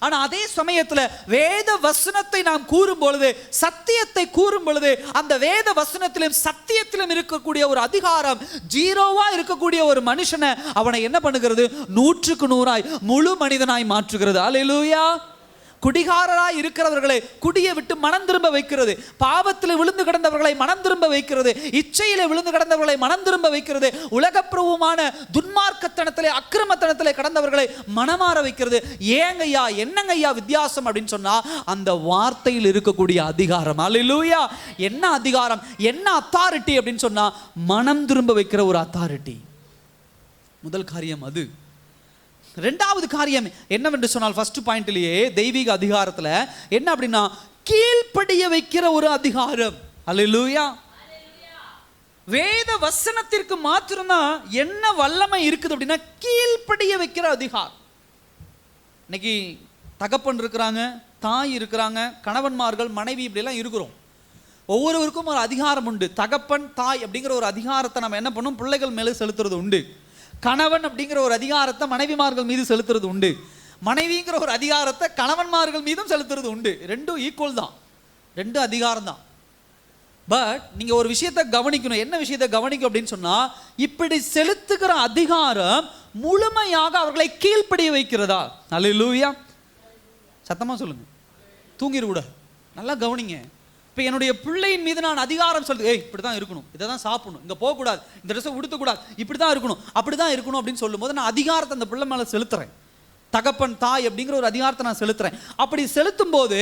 ஆனால் அதே சமயத்தில் வேத வசனத்தை நாம் கூறும் பொழுது, சத்தியத்தை கூறும் பொழுது, அந்த வேத வசனத்திலும் சத்தியத்திலும் இருக்கக்கூடிய ஒரு அதிகாரம் ஜீரோவா இருக்கக்கூடிய ஒரு மனுஷனை அவனை என்ன பண்ணுகிறது? 100க்கு 100ஆய் முழு மனிதனாய் மாற்றுகிறது. அல்லேலூயா. குடிகாரராய் இருக்கிறவர்களை குடியை விட்டு மனம் திரும்ப வைக்கிறது. பாவத்தில் விழுந்து கிடந்தவர்களை மனம் திரும்ப வைக்கிறது. இச்சையிலே விழுந்து கிடந்தவர்களை மனம் திரும்ப வைக்கிறது. உலகப்பிரபுமான துன்மார்க்கத்தனத்திலே, அக்கிரமத்தனத்திலே கடந்தவர்களை மனமாற வைக்கிறது. ஏங்கய்யா, என்னங்கய்யா வித்தியாசம் அப்படின்னு சொன்னா, அந்த வார்த்தையில் இருக்கக்கூடிய அதிகாரம். அல்லேலூயா. என்ன அதிகாரம், என்ன அத்தாரிட்டி அப்படின்னு சொன்னா, மனம் திரும்ப வைக்கிற ஒரு அத்தாரிட்டி. முதல் காரியம் அது. ரெண்டாவது காரியம் என்னவென்று சொன்னால், ஃபர்ஸ்ட் பாயிண்ட்லயே தெய்வீக அதிகாரத்துல என்ன அப்படின்னா, கீழ்ப்படிய வைக்கிற ஒரு அதிகாரம். அல்லேலூயா. வேத வசனத்திற்கு மாத்திரம்தான் என்ன வல்லமை இருக்குது அப்படின்னா, கீழ்ப்படிய வைக்கிற அதிகாரம். இன்னைக்கு தகப்பன் இருக்கிறாங்க, தாய் இருக்கிறாங்க, கணவன்மார்கள், மனைவி, இப்படி எல்லாம் இருக்கிறோம். ஒவ்வொருவருக்கும் ஒரு அதிகாரம் உண்டு. தகப்பன் தாய் அப்படிங்கிற ஒரு அதிகாரத்தை நம்ம என்ன பண்ணும்? பிள்ளைகள் மேலே செலுத்துறது உண்டு. கணவன் அப்படிங்கிற ஒரு அதிகாரத்தை மனைவிமார்கள் மீது செலுத்துறது உண்டு. மனைவிங்கிற ஒரு அதிகாரத்தை கணவன்மார்கள் மீதும் செலுத்துறது உண்டு. ரெண்டும் ஈக்குவல் தான், ரெண்டு அதிகாரம் தான். பட் நீங்க ஒரு விஷயத்தை கவனிக்கணும். என்ன விஷயத்தை கவனிக்கும் அப்படின்னு சொன்னா, இப்படி செலுத்துகிற அதிகாரம் முழுமையாக அவர்களை கீழ்ப்படிய வைக்கிறதா? அல்லேலூயா. சத்தமா சொல்லுங்க, தூங்கிடக்கூடாது. நல்லா கவனிங்க. இப்போ என்னுடைய பிள்ளையின் மீது நான் அதிகாரம் சொல்லுது, இப்படி தான் இருக்கணும், இதை தான் சாப்பிடணும், இங்கே போகக்கூடாது, இந்த ட்ரெஸ்ஸை உடுத்தக்கூடாது, இப்படி தான் இருக்கணும், அப்படி தான் இருக்கணும் அப்படின்னு சொல்லும்போது நான் அதிகாரத்தை அந்த பிள்ளை மேலே செலுத்துறேன். தகப்பன் தாய் அப்படிங்கிற ஒரு அதிகாரத்தை நான் செலுத்துறேன். அப்படி செலுத்தும் போது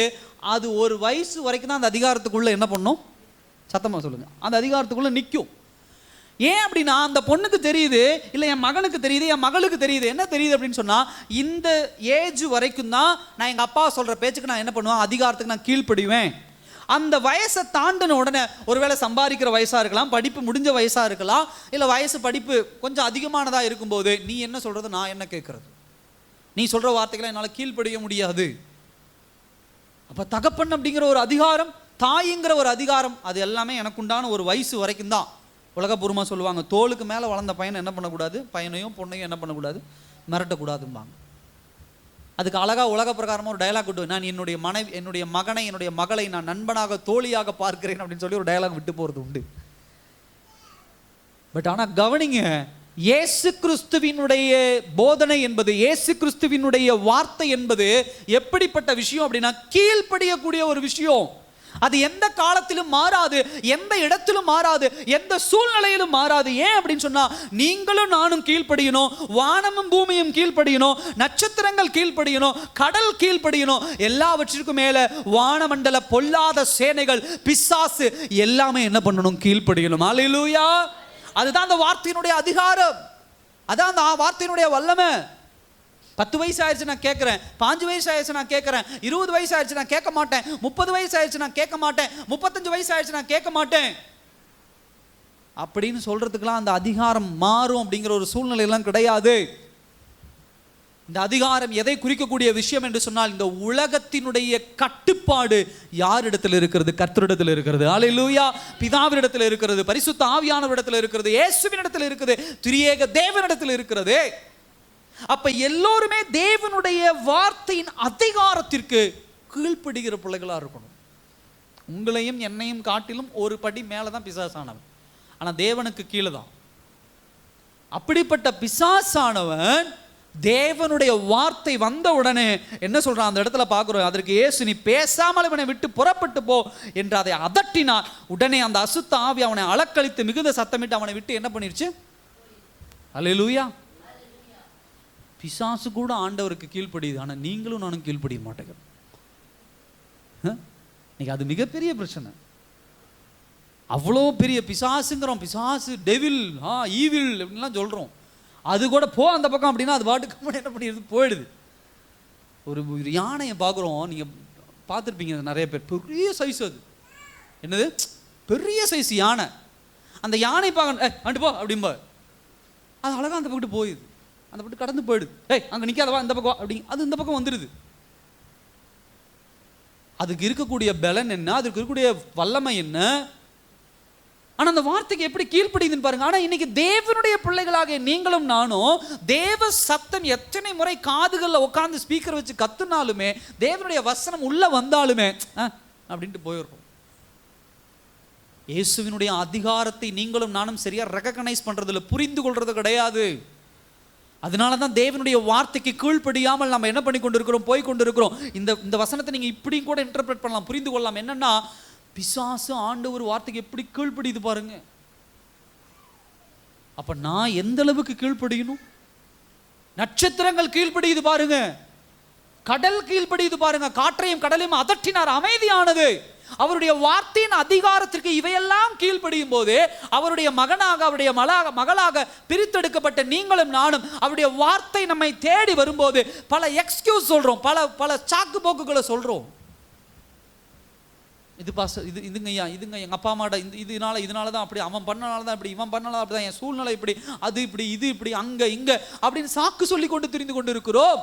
அது ஒரு வயசு வரைக்கும் தான் அந்த அதிகாரத்துக்குள்ளே என்ன பண்ணும்? சத்தமாக சொல்லுங்க, அந்த அதிகாரத்துக்குள்ளே நிற்கும். ஏன் அப்படின்னா அந்த பொண்ணுக்கு தெரியுது, இல்லை என் மகனுக்கு தெரியுது, என் மகளுக்கு தெரியுது. என்ன தெரியுது அப்படின்னு சொன்னால், இந்த ஏஜ் வரைக்கும் தான் நான் எங்கள் அப்பா சொல்கிற பேச்சுக்கு நான் என்ன பண்ணுவேன், அதிகாரத்துக்கு நான் கீழ்ப்படிவேன். அந்த வயசை தாண்டின உடனே ஒருவேளை சம்பாதிக்கிற வயசாக இருக்கலாம், படிப்பு முடிஞ்ச வயசாக இருக்கலாம், இல்லை வயசு படிப்பு கொஞ்சம் அதிகமானதாக இருக்கும்போது நீ என்ன சொல்கிறது, நான் என்ன கேட்குறது, நீ சொல்கிற வார்த்தைகளை என்னால் கீழ்ப்படிய முடியாது. அப்போ தகப்பன் அப்படிங்கிற ஒரு அதிகாரம், தாய்ங்கிற ஒரு அதிகாரம், அது எல்லாமே எனக்கு உண்டான ஒரு வயசு வரைக்கும் தான். உலகபூர்வமாக சொல்லுவாங்க, தோளுக்கு மேலே வளர்ந்த பையனை என்ன பண்ணக்கூடாது, பையனையும் பொண்ணையும் என்ன பண்ணக்கூடாது, மிரட்டக்கூடாதும்பாங்க. அதுக்கு அழகாக உலக பிரகாரமாக ஒரு டயலாக் விட்டு, நான் என்னுடைய மகனை என்னுடைய மகளை நான் நண்பனாக தோழியாக பார்க்கிறேன் அப்படின்னு சொல்லி ஒரு டயலாக் விட்டு போகிறது உண்டு. பட் ஆனால் கவனிங்க, இயேசு கிறிஸ்துவினுடைய போதனை என்பது, இயேசு கிறிஸ்துவினுடைய வார்த்தை என்பது எப்படிப்பட்ட விஷயம் அப்படின்னா, கீழ்ப்படியக்கூடிய ஒரு விஷயம். அது எந்த காலத்திலும் மாறாது, எந்த இடத்திலும் மாறாது, எந்த சூழ்நிலையிலும் மாறாது. ஏன் அப்படின்னு சொன்னா, நீங்களும் நானும் கீழ்ப்படியணும், வானமும் பூமியும் கீழ்ப்படியணும், நட்சத்திரங்கள் கீழ்ப்படியணும், கடல் கீழ்ப்படியணும், எல்லாவற்றிற்கும் மேல வானமண்டல பொல்லாத சேனைகள், பிசாசு எல்லாமே என்ன பண்ணணும், கீழ்ப்படியணும். அல்லேலூயா. அதுதான் அந்த வார்த்தையினுடைய அதிகாரம், அதான் அந்த வார்த்தையினுடைய வல்லமை. 10 வயசு ஆயிடுச்சு நான் கேட்குறேன், 5 வயசு ஆயிடுச்சு நான் கேட்குறேன், 20 வயசு ஆயிடுச்சு நான் கேட்க மாட்டேன், 30 வயசு ஆயிடுச்சு நான் கேட்க மாட்டேன், 35 வயசு ஆயிடுச்சு நான் கேட்க மாட்டேன் அப்படின்னு சொல்றதுக்கெல்லாம் அந்த அதிகாரம் மாறும் அப்படிங்கிற ஒரு சூழ்நிலையெல்லாம் கிடையாது. இந்த அதிகாரம் எதை குறிக்கக்கூடிய விஷயம் என்று சொன்னால், இந்த உலகத்தினுடைய கட்டுப்பாடு யாரிடத்தில் இருக்கிறது, கர்த்தரிடத்தில் இருக்கிறது. அல்லேலூயா. பிதாவினிடத்தில் இருக்கிறது, பரிசுத்த ஆவியானவரிடத்தில் இருக்கிறது, இயேசுவினிடத்தில் இருக்கிறது, திரியேக தேவனிடத்தில் இருக்கிறது. அப்ப எல்லோருமே தேவனுடைய வார்த்தையின் அதிகாரத்திற்கு கீழ்ப்படுகிற பிள்ளைகளா இருக்கணும். உங்களையும் என்னையும் காட்டிலும் ஒரு படி மேலதான் பிசாசானவன், ஆனா தேவனுக்கு கீழே தான். அப்படிப்பட்ட பிசாசானவன் தேவனுடைய வார்த்தை வந்த உடனே என்ன சொல்றான், அந்த இடத்துல பார்க்கிறோம், அதற்கு இயேசு நீ பேசாமல் இவனை விட்டு புறப்பட்டு போ என்று அதை அதட்டினார். உடனே அந்த அசுத்த ஆவி அவனை அலக்களித்து மிகுந்த சத்தமிட்டு அவனை விட்டு என்ன பண்ணிருச்சு. அல்லேலூயா. பிசாசு கூட ஆண்டவருக்கு கீழ்ப்படியுது, ஆனால் நீங்களும் நானும் கீழ்ப்படிய மாட்டேங்கிறோம். இன்னைக்கு அது மிகப்பெரிய பிரச்சனை. அவ்வளோ பெரிய பிசாசுங்கிறோம், பிசாசு, டெவில், ஈவில் அப்படின்லாம் சொல்கிறோம். அது கூட போ அந்த பக்கம் அப்படின்னா அது பாட்டுக்கு என்ன பண்ணிடுது, போயிடுது. ஒரு யானையை பார்க்குறோம், நீங்கள் பார்த்துருப்பீங்க நிறைய பேர், பெரிய சைஸ், அது என்னது பெரிய சைஸ் யானை. அந்த யானை பார்க்க அண்டு போ அப்படிம்பா, அது அழகாக அந்த பக்கத்து போயிடுது, அந்த பக்கம் கடந்து போயிடுது. அங்கே நிற்காதவா இந்த பக்கம் அப்படி, அது இந்த பக்கம் வந்துடுது. அதுக்கு இருக்கக்கூடிய பலன் என்ன, அதுக்கு இருக்கக்கூடிய வல்லமை என்ன, ஆனால் அந்த வார்த்தைக்கு எப்படி கீழ்ப்படியுதுன்னு பாருங்க. ஆனால் இன்னைக்கு தேவனுடைய பிள்ளைகளாக நீங்களும் நானும் தேவ சத்தம் எத்தனை முறை காதுகளில் உட்காந்து ஸ்பீக்கர் வச்சு கத்துனாலுமே, தேவனுடைய வசனம் உள்ள வந்தாலுமே அப்படின்ட்டு போயிருக்கோம். இயேசுவினுடைய அதிகாரத்தை நீங்களும் நானும் சரியா ரெகக்னைஸ் பண்றதில்லை, புரிந்து கொள்றது கிடையாது. அதனால தான் தேவனுடைய வார்த்தைக்கு கீழ்ப்படியாமல் நம்ம என்ன பண்ணி கொண்டிருக்கிறோம், போய் கொண்டிருக்கிறோம். இந்த வசனத்தை நீங்க இப்படியும் கூட இன்டர்பிரட் பண்ணலாம், புரிந்து கொள்ளலாம். என்னன்னா, பிசாசு ஆண்டவர் வார்த்தைக்கு எப்படி கீழ்ப்படியுது பாருங்க. அப்ப நான் எந்த அளவுக்கு கீழ்ப்படியணும். நட்சத்திரங்கள் கீழ்ப்படியுது பாருங்க, கடல் கீழ்ப்படியுது பாருங்க, காற்றையும் கடலையும் அதட்டினார், அமைதியானது. அவருடைய வார்த்தையின் அதிகாரத்திற்கு இவையெல்லாம் கீழ்ப்படியும் போது, அவருடைய மகனாக, அவருடைய மகளாக பிரித்தெடுக்கப்பட்ட நீங்களும் நானும் அவருடைய வார்த்தை நம்மை தேடி வரும்போது பல எக்ஸ்கியூஸ் சொல்றோம், பல சாக்கு போக்குகளை சொல்றோம். இது பாஸ், இதுங்கய்யா, எங்க அப்பா அம்மாட இதனால தான் அப்படி, அவன் பண்ணனால தான் இப்படி, இவன் பண்ணனால அப்படிதான், என் சூழ்நிலை இப்படி, அது இப்படி, இது இப்படி, அங்க இங்க அப்படின்னு சாக்கு சொல்லி கொண்டு திரிந்து கொண்டு இருக்கிறோம்.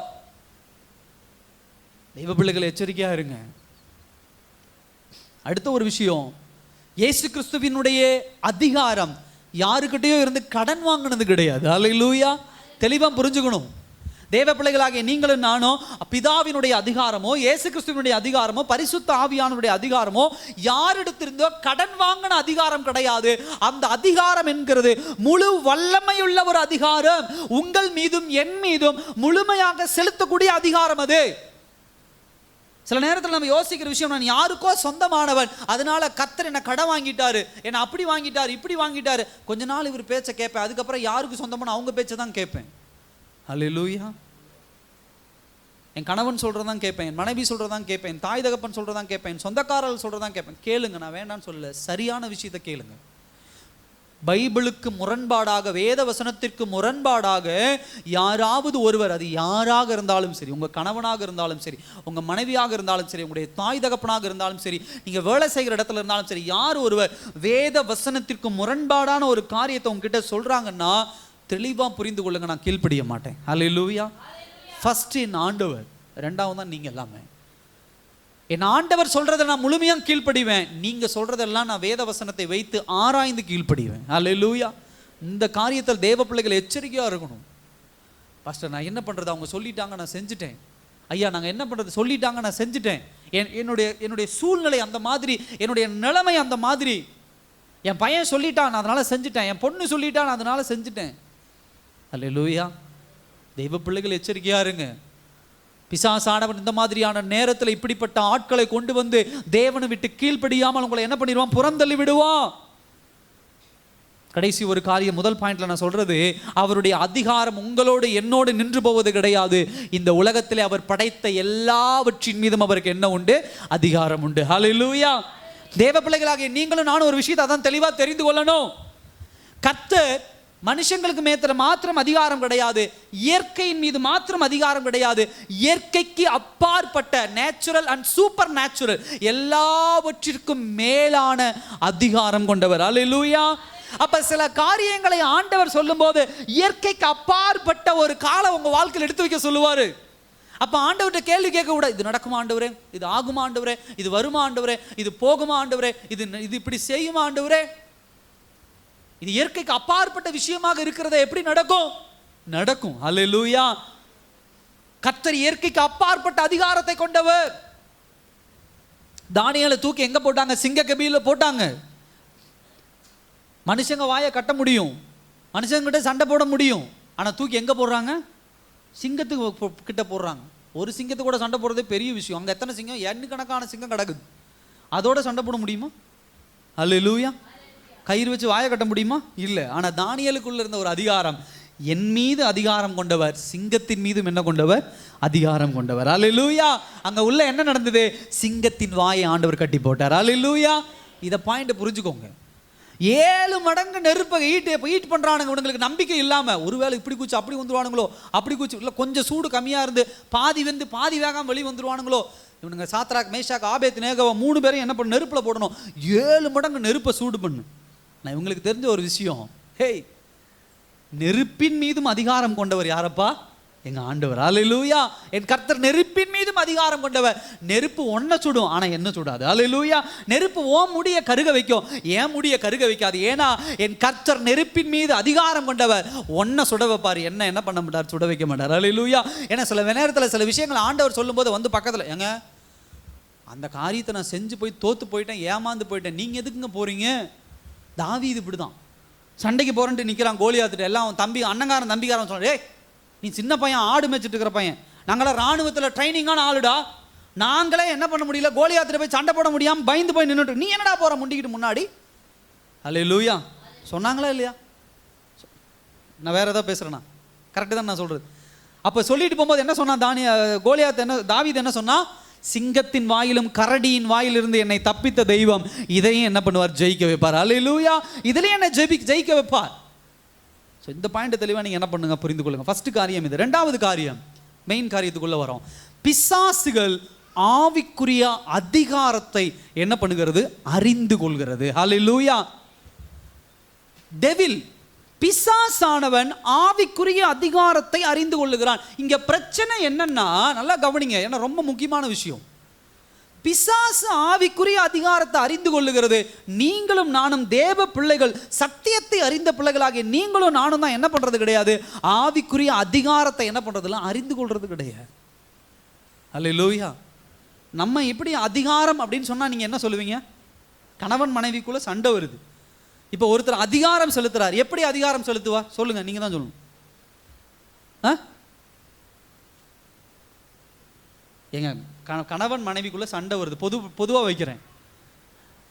தெய்வ பிள்ளைகள் எச்சரிக்கையா இருங்க. அடுத்த ஒரு விஷயம், இயேசு கிறிஸ்துவினுடைய அதிகாரம் யாருக்கிட்டையோ இருந்து கடன் வாங்கினது கிடையாது. அல்லேலூயா. தெளிவா புரிஞ்சுக்கணும். தேவ பிள்ளைகளாகிய நீங்களும் நானும் பிதாவினுடைய அதிகாரமோ, இயேசு கிறிஸ்துவினுடைய அதிகாரமோ, பரிசுத்த ஆவியானவருடைய அதிகாரமோ யாரிடத்திலிருந்தோ கடன் வாங்கின அதிகாரம் கிடையாது. அந்த அதிகாரம் என்கிறது முழு வல்லமையுள்ள ஒரு அதிகாரம். உங்கள் மீதும் என் மீதும் முழுமையாக செலுத்தக்கூடிய அதிகாரம் அது. சில நேரத்தில் நம்ம யோசிக்கிற விஷயம், நான் யாருக்கோ சொந்தமானவன், அதனால கர்த்தர் என்ன கடன் வாங்கிட்டாரு, என்ன அப்படி வாங்கிட்டாரு, இப்படி வாங்கிட்டாரு. கொஞ்ச நாள் இவர் பேச்சை கேட்பேன், அதுக்கப்புறம் யாருக்கு சொந்தமான அவங்க பேச்சை தான் கேட்பேன். அல்லேலூயா. என் கணவன் சொல்றதான் கேட்பேன், என் மனைவி சொல்றதான் கேட்பேன், என் தாய் தகப்பன் சொல்றதான் கேட்பேன், சொந்தக்காரர்கள் சொல்றதான் கேட்பேன். கேளுங்க, நான் வேண்டான்னு சொல்லல, சரியான விஷயத்தை கேளுங்க. பைபிளுக்கு முரண்பாடாக, வேத வசனத்திற்கு முரண்பாடாக யாராவது ஒருவர், அது யாராக இருந்தாலும் சரி, உங்கள் கணவனாக இருந்தாலும் சரி, உங்கள் மனைவியாக இருந்தாலும் சரி, உங்களுடைய தாய் தகப்பனாக இருந்தாலும் சரி, நீங்கள் வேலை செய்கிற இடத்துல இருந்தாலும் சரி, யார் ஒருவர் வேத வசனத்திற்கு முரண்பாடான ஒரு காரியத்தை உங்ககிட்ட சொல்கிறாங்கன்னா தெளிவாக புரிந்து கொள்ளுங்க, நான் கீழ்ப்படிய மாட்டேன். ஹல்லேலூயா. ஃபர்ஸ்ட் என் ஆண்டவர், ரெண்டாவது தான் நீங்கள் எல்லாமே. என் ஆண்டவர் சொல்றதை நான் முழுமையாக கீழ்ப்படிவேன், நீங்க சொல்றதெல்லாம் நான் வேத வசனத்தை வைத்து ஆராய்ந்து கீழ்ப்படிவேன். அல்லேலூயா. இந்த காரியத்தில் தேவ பிள்ளைகள் எச்சரிக்கையா இருக்கணும். பாஸ்டர் நான் என்ன பண்றது, அவங்க சொல்லிட்டாங்க நான் செஞ்சுட்டேன். ஐயா நாங்கள் என்ன பண்றது, சொல்லிட்டாங்க நான் செஞ்சுட்டேன். என்னுடைய சூழ்நிலை அந்த மாதிரி, என்னுடைய நிலைமை அந்த மாதிரி, என் பையன் சொல்லிட்டான் நான் அதனால செஞ்சுட்டேன், என் பொண்ணு சொல்லிட்டான் நான் அதனால செஞ்சுட்டேன். அல்லேலூயா. தெய்வ பிள்ளைகள் எச்சரிக்கையா இருங்க. பிசாசானவன் இந்த மாதிரியான நேரத்தில் இப்படிப்பட்ட ஆட்களை கொண்டு வந்து தேவனை விட்டு கீழ்ப்படியாமல் உங்களை என்ன பண்ணிடுவான், புறந்தள்ளி விடுவான். கடைசி ஒரு காரியம், முதல் பாயிண்ட்ல நான் சொல்றது, அவருடைய அதிகாரம் உங்களோடு என்னோடு நின்று போவது கிடையாது. இந்த உலகத்திலே அவர் படைத்த எல்லாவற்றின் மீதும் அவருக்கு என்ன உண்டு, அதிகாரம் உண்டு. ஹல்லேலூயா. தேவ பிள்ளைகளாகிய நீங்களும் நானும் ஒரு விஷயத்தை அதான் தெளிவா தெரிந்து கொள்ளணும். கர்த்தர் மனுஷங்களுக்கு மேத்திர மாத்திரம் அதிகாரம் கிடையாது, இயற்கையின் மீது மாத்திரம் அதிகாரம் கிடையாது, இயற்கைக்கு அப்பாற்பட்ட நேச்சுரல் அண்ட் சூப்பர் நேச்சுரல் எல்லாவற்றிற்கும் மேலான அதிகாரம் கொண்டவர். அல்லேலூயா. அப்ப சில காரியங்களை ஆண்டவர் சொல்லும்போது இயற்கைக்கு அப்பாற்பட்ட ஒரு காலம் உங்க வாழ்க்கையில் எடுத்து வைக்க சொல்லுவாரு. அப்ப ஆண்டவர்கிட்ட கேள்வி கேட்க கூட, இது நடக்குமா ஆண்டவரே, இது ஆகுமா ஆண்டவரே, இது வருமா ஆண்டவரே, இது போகுமா ஆண்டவரே, இது இப்படி செய்யுமா ஆண்டவரே, இது இயற்கைக்கு அப்பாற்பட்ட விஷயமாக இருக்கிறத எப்படி நடக்கும், நடக்கும். அல்லேலூயா. கர்த்தர் இயற்கைக்கு அப்பாற்பட்ட அதிகாரத்தை கொண்டவர். தானியேலை தூக்கி எங்க போட்டாங்க, சிங்க கபியில போட்டாங்க. மனுஷங்க வாயை கட்ட முடியும், மனுஷங்கிட்ட சண்டை போட முடியும், ஆனா தூக்கி எங்க போடுறாங்க, சிங்கத்துக்கு கிட்ட போடுறாங்க. ஒரு சிங்கத்து கூட சண்டை போடுறதே பெரிய விஷயம். அங்க எத்தனை சிங்கம், எண்ணுக்கணக்கான சிங்கம் கிடக்குது, அதோட சண்டை போட முடியுமா? அல்லேலூயா. கயிறு வச்சு வாயை கட்ட முடியுமா? இல்லை. ஆனால் தானியேலுக்குள்ள இருந்த ஒரு அதிகாரம், என் மீது அதிகாரம் கொண்டவர், சிங்கத்தின் மீதும் என்ன கொண்டவர், அதிகாரம் கொண்டவர். அல்லேலூயா. அங்க உள்ள என்ன நடந்தது, சிங்கத்தின் வாயை ஆண்டவர் கட்டி போட்டார். அல்லேலூயா. இதை பாயிண்ட் புரிஞ்சுக்கோங்க. 7 மடங்கு நெருப்பை ஹீட் பண்றானுங்க. இவங்களுக்கு நம்பிக்கை இல்லாம, ஒருவேளை இப்படி கூச்சு அப்படி வந்துருவானுங்களோ, அப்படி கூச்சு இல்லை கொஞ்சம் சூடு கம்மியா இருந்து பாதி வெந்து பாதி வேகம் வெளி வந்துருவானுங்களோ. இவனுங்க சாத்ராக் மேஷாக் ஆபேத் நேகோவா 3 பேரையும் என்ன பண்ண, நெருப்புல போடணும். 7 மடங்கு நெருப்பை சூடு பண்ணு. நான் இவங்களுக்கு தெரிஞ்ச ஒரு விஷயம், ஹேய், நெருப்பின் மீதும் அதிகாரம் கொண்டவர் யாரப்பா, எங்க ஆண்டவர். அல்லேலூயா. என் கர்த்தர் நெருப்பின் மீதும் அதிகாரம் கொண்டவர். நெருப்பு ஒன்ன சுடும், ஆனா என்ன சுடாது. அல்லேலூயா. நெருப்பு ஓ முடிய கருக வைக்கும், ஏன் முடிய கருக வைக்காது. ஏன்னா என் கர்த்தர் நெருப்பின் மீது அதிகாரம் கொண்டவர். ஒன்ன சுட வைப்பார், என்ன பண்ண மாட்டார், சுட வைக்க மாட்டார். அல்லேலூயா. ஏன்னா சில நேரத்தில் சில விஷயங்கள் ஆண்டவர் சொல்லும் போது வந்து பக்கத்தில், ஏங்க அந்த காரியத்தை நான் செஞ்சு போய் தோத்து போயிட்டேன், ஏமாந்து போயிட்டேன், நீங்க எதுக்குங்க போறீங்க. தாவீது இப்படிதான் சண்டைக்கு போறேன்ட்டு நிற்கிறான் கோலியாத்துட்டு. எல்லாம் தம்பி அண்ணங்காரன் தம்பிக்காரன் சொல்ற, ஏய் நீ சின்ன பையன், ஆடு மேய்ச்சிட்டு இருக்கிற பையன், நாங்களாம் ராணுவத்தில் ட்ரைனிங்கான ஆளுடா, நாங்களே என்ன பண்ண முடியல, கோலியாத்துட்டு போய் சண்டை போட முடியாமல் பயந்து போய் நின்றுட்டு, நீ என்னடா போற முண்டிக்கிட்டு முன்னாடி. அல்லேலூயா. சொன்னாங்களா இல்லையா? நான் வேற ஏதாவது பேசுறேன்னா? கரெக்டு தான் நான் சொல்றது. அப்போ சொல்லிட்டு போகும்போது என்ன சொன்னா கோலியாத், என்ன தாவீது என்ன சொன்னா, சிங்கத்தின் வாயிலும் கரடியின் வாயிலிருந்து என்னை தப்பித்த தெய்வம் இதையும் என்ன பண்ணுவார், ஜெயிக்க வைப்பார். அல்லேலூயா. இதுலயும் என்ன ஜெயிக்க வைப்பார். ஸோ இந்த பாயிண்ட் தெளிவாக நீங்கள் என்ன பண்ணுங்க, புரிந்து கொள்ளுங்க. ஃபர்ஸ்ட் காரியம் இது. ரெண்டாவது காரியம், மெயின் காரியத்துக்குள்ள வரோம். பிசாசுகள் ஆவிக்குரிய அதிகாரத்தை என்ன பண்ணுகிறது, அறிந்து கொள்கிறது. அல்லேலூயா. டெவில், பிசாசானவன் ஆவிக்குரிய அதிகாரத்தை அறிந்து கொள்ளுகிறான். இங்க பிரச்சனை என்னன்னா, நல்லா கவனிங்க, ஏன்னா ரொம்ப முக்கியமான விஷயம். பிசாசு ஆவிக்குரிய அதிகாரத்தை அறிந்து கொள்ளுகிறது. நீங்களும் நானும் தேவ பிள்ளைகள், சத்தியத்தை அறிந்த பிள்ளைகளாகிய நீங்களும் நானும் தான் என்ன பண்றது கிடையாது, ஆவிக்குரிய அதிகாரத்தை என்ன பண்றதுல அறிந்து கொள்றது கிடையாது. அல்லேலூயா. நம்ம எப்படி அதிகாரம் அப்படின்னு சொன்னா நீங்க என்ன சொல்லுவீங்க, கணவன் மனைவிக்குள்ள சண்டை வருது. இப்போ ஒருத்தர் அதிகாரம் செலுத்துறார், எப்படி அதிகாரம் செலுத்துவார் சொல்லுங்க, நீங்க தான் சொல்லணும். எங்க கணவன் மனைவிக்குள்ள சண்டை வருது, பொதுவாக வைக்கிறேன்.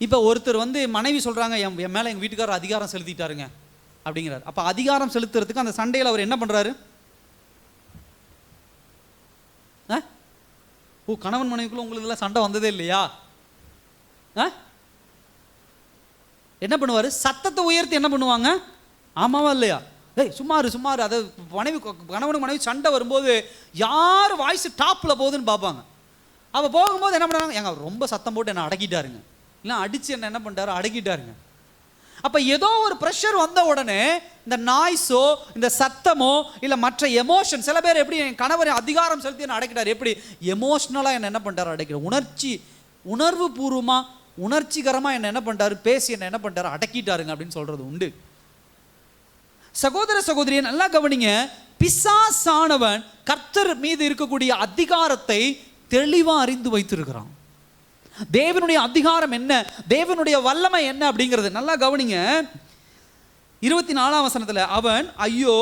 இப்போ ஒருத்தர் வந்து மனைவி சொல்றாங்க, என் மேலே எங்கள் வீட்டுக்காரர் அதிகாரம் செலுத்திட்டாருங்க அப்படிங்கிறார். அப்போ அதிகாரம் செலுத்துறதுக்கு அந்த சண்டையில் அவர் என்ன பண்றாரு, ஓ கணவன் மனைவிக்குள்ள உங்களுக்கு எல்லாம் சண்டை வந்ததே இல்லையா? என்ன பண்ணுவார்? சத்தத்தை உயர்த்தி என்ன பண்ணுவாங்க? ஆமாவா இல்லையா? ஏய் சுமார் அதை கணவனுக்கு மனைவி சண்டை வரும்போது யார் வாய்ஸ் டாப்பில் போகுதுன்னு பார்ப்பாங்க. அவள் போகும்போது என்ன பண்ணுறாங்க? எங்க ரொம்ப சத்தம் போட்டு என்னை அடக்கிட்டாருங்க, இல்லை அடித்து என்ன பண்ணிட்டாரு, அடக்கிட்டாருங்க. அப்போ ஏதோ ஒரு ப்ரெஷர் வந்த உடனே இந்த நாய்ஸோ இந்த சத்தமோ இல்லை மற்ற எமோஷன், சில பேர் எப்படி என் கணவர் அதிகாரம் செலுத்தி என்ன அடக்கிட்டார், எப்படி எமோஷ்னலாக என்ன பண்ணிட்டார், அடக்கிட்டார். உணர்வு பூர்வமாக உணர்ச்சிகரமாக என்ன பண்ணிட்டாரு, பேசி என்ன பண்ணிட்டாரு, அடக்கிட்டாருங்க அப்படின்னு சொல்கிறது உண்டு. சகோதர சகோதரியை நல்லா கவனிங்க. பிசாசானவன் கர்த்தர் மீது இருக்கக்கூடிய அதிகாரத்தை தெளிவாக அறிந்து வைத்திருக்கிறான். தேவனுடைய அதிகாரம் என்ன, தேவனுடைய வல்லமை என்ன அப்படிங்கிறது நல்லா கவனிங்க. 24ஆம் வசனத்தில் அவன், ஐயோ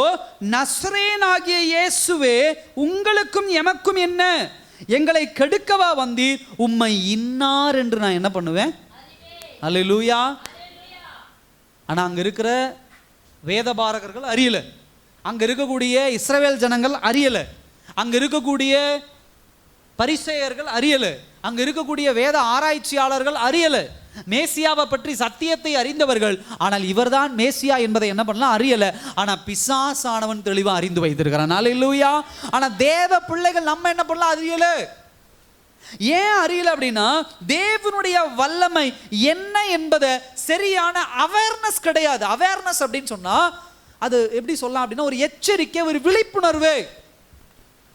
நசரேயனாகிய இயேசுவே, உங்களுக்கும் எமக்கும் என்ன, எங்களை கெடுக்கவா வந்தீர், உம்மை இன்னார் என்று நான் என்ன பண்ணுவேன்? அல்லேலூயா. ஆனா அங்க இருக்கிற வேதபாரகர்கள் அறியல, அங்க இருக்கக்கூடிய இஸ்ரவேல் ஜனங்கள் அறியல, அங்க இருக்கக்கூடிய பரிசேயர்கள் அறியல, அங்க இருக்கக்கூடிய வேத ஆராய்ச்சியாளர்கள் அறியல. மேசியாவை பற்றி சத்தியத்தை அறிந்தவர்கள், ஆனால் இவர்தான் மேசியா என்பதை என்ன பண்ணலாம், அறியல. ஆனா பிசாசானவன் தெளிவா அறிந்து வைத்திருக்கிறான். அல்லேலூயா. ஆனா தேவ பிள்ளைகள் நம்ம என்ன பண்ணலாம், அறியல. ஏன் அறியல அப்படின்னா, தேவனுடைய வல்லமை என்ன என்பதை சரியான அவேர்னஸ் கிடையாது. அவேர்னஸ் அப்படின்னு சொன்னா அது எப்படி சொல்லலாம் அப்படின்னா, ஒரு எச்சரிக்கை, ஒரு விழிப்புணர்வு.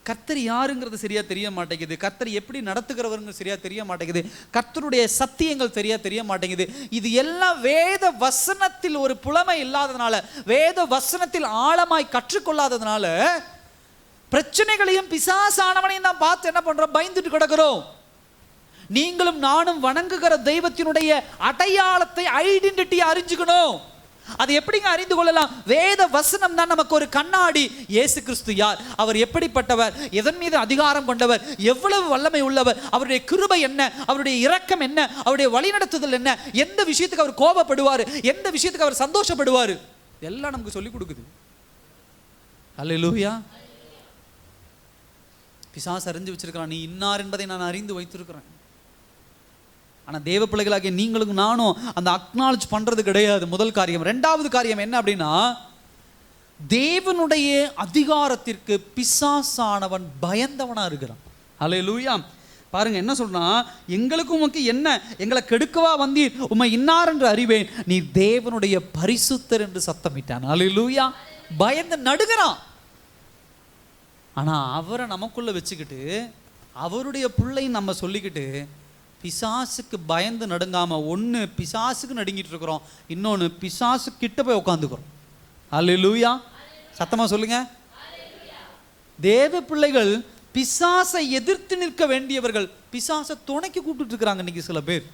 கர்த்தர் யாருங்கிறது சரியா தெரிய மாட்டேங்குது, கர்த்தர் எப்படி நடத்துகிறவருங்க சரியா தெரிய மாட்டேங்குது, கர்த்தருடைய சத்தியங்கள் சரியா தெரிய மாட்டேங்குது. இது எல்லாம் வேத வசனத்தில் ஒரு புலமை இல்லாததுனால, வேத வசனத்தில் ஆழமாய் கற்றுக்கொள்ளாததுனால பிரச்சனைகளையும் பிசாசானவனையும் தான் பார்த்து என்ன பண்றோம், பயந்துட்டு கிடக்கிறோம். நீங்களும் நானும் வணங்குகிற தெய்வத்தினுடைய அடையாளத்தை, ஐடென்டிட்டி அறிஞ்சுக்கணும். அது எப்படிங்க அறிந்து கொள்ளலாம்? வேத வசனம் தான் நமக்கு ஒரு கண்ணாடி. இயேசு கிறிஸ்து யார், அவர் எப்படிப்பட்டவர், எதன் மீது அதிகாரம் கொண்டவர், எவ்வளவு வல்லமை உள்ளவர், அவருடைய கிருபை என்ன, அவருடைய இரக்கம் என்ன, அவருடைய வழிநடத்துதல் என்ன, எந்த விஷயத்துக்கு அவர் கோபப்படுவார், எந்த விஷயத்துக்கு அவர் சந்தோஷப்படுவார், எல்லாம் நமக்கு சொல்லிக் கொடுக்குது. அல்லேலூயா. பிசாசு அறிஞ்சு வச்சிருக்கிறான், நீ இன்னார் என்பதை நான் அறிந்து வைத்திருக்கிறேன். ஆனால் தேவ பிள்ளைகளாகிய நீங்களும் நானும் அந்த அக்னாலஜ் பண்ணுறது கிடையாது. முதல் காரியம். ரெண்டாவது காரியம் என்ன அப்படின்னா, தேவனுடைய அதிகாரத்திற்கு பிசாசானவன் பயந்தவனா இருக்கிறான். அல்லேலூயா. பாருங்க என்ன சொல்றா, எங்களுக்கும் உமக்கு என்ன, எங்களை கெடுக்கவா வந்தீர், உம்மை இன்னார் என்று அறிவேன், நீ தேவனுடைய பரிசுத்தர் என்று சத்தமிட்டான். அல்லேலூயா. பயந்து நடுகிறான். ஆனா அவரை நமக்குள்ள வச்சுக்கிட்டு, அவருடைய பிள்ளை நம்ம சொல்லிக்கிட்டு பிசாசுக்கு பயந்து நடுங்காம, ஒன்று பிசாசுக்கு நடுங்கிட்டு இருக்கிறோம், இன்னொன்று பிசாசு கிட்ட போய் உட்காந்துக்கிறோம். அல்லேலூயா. சத்தமா சொல்லுங்க. தேவ பிள்ளைகள் பிசாசை எதிர்த்து நிற்க வேண்டியவர்கள், பிசாசை துணைக்கு கூப்பிட்டு இருக்கிறாங்க இன்னைக்கு சில பேர்.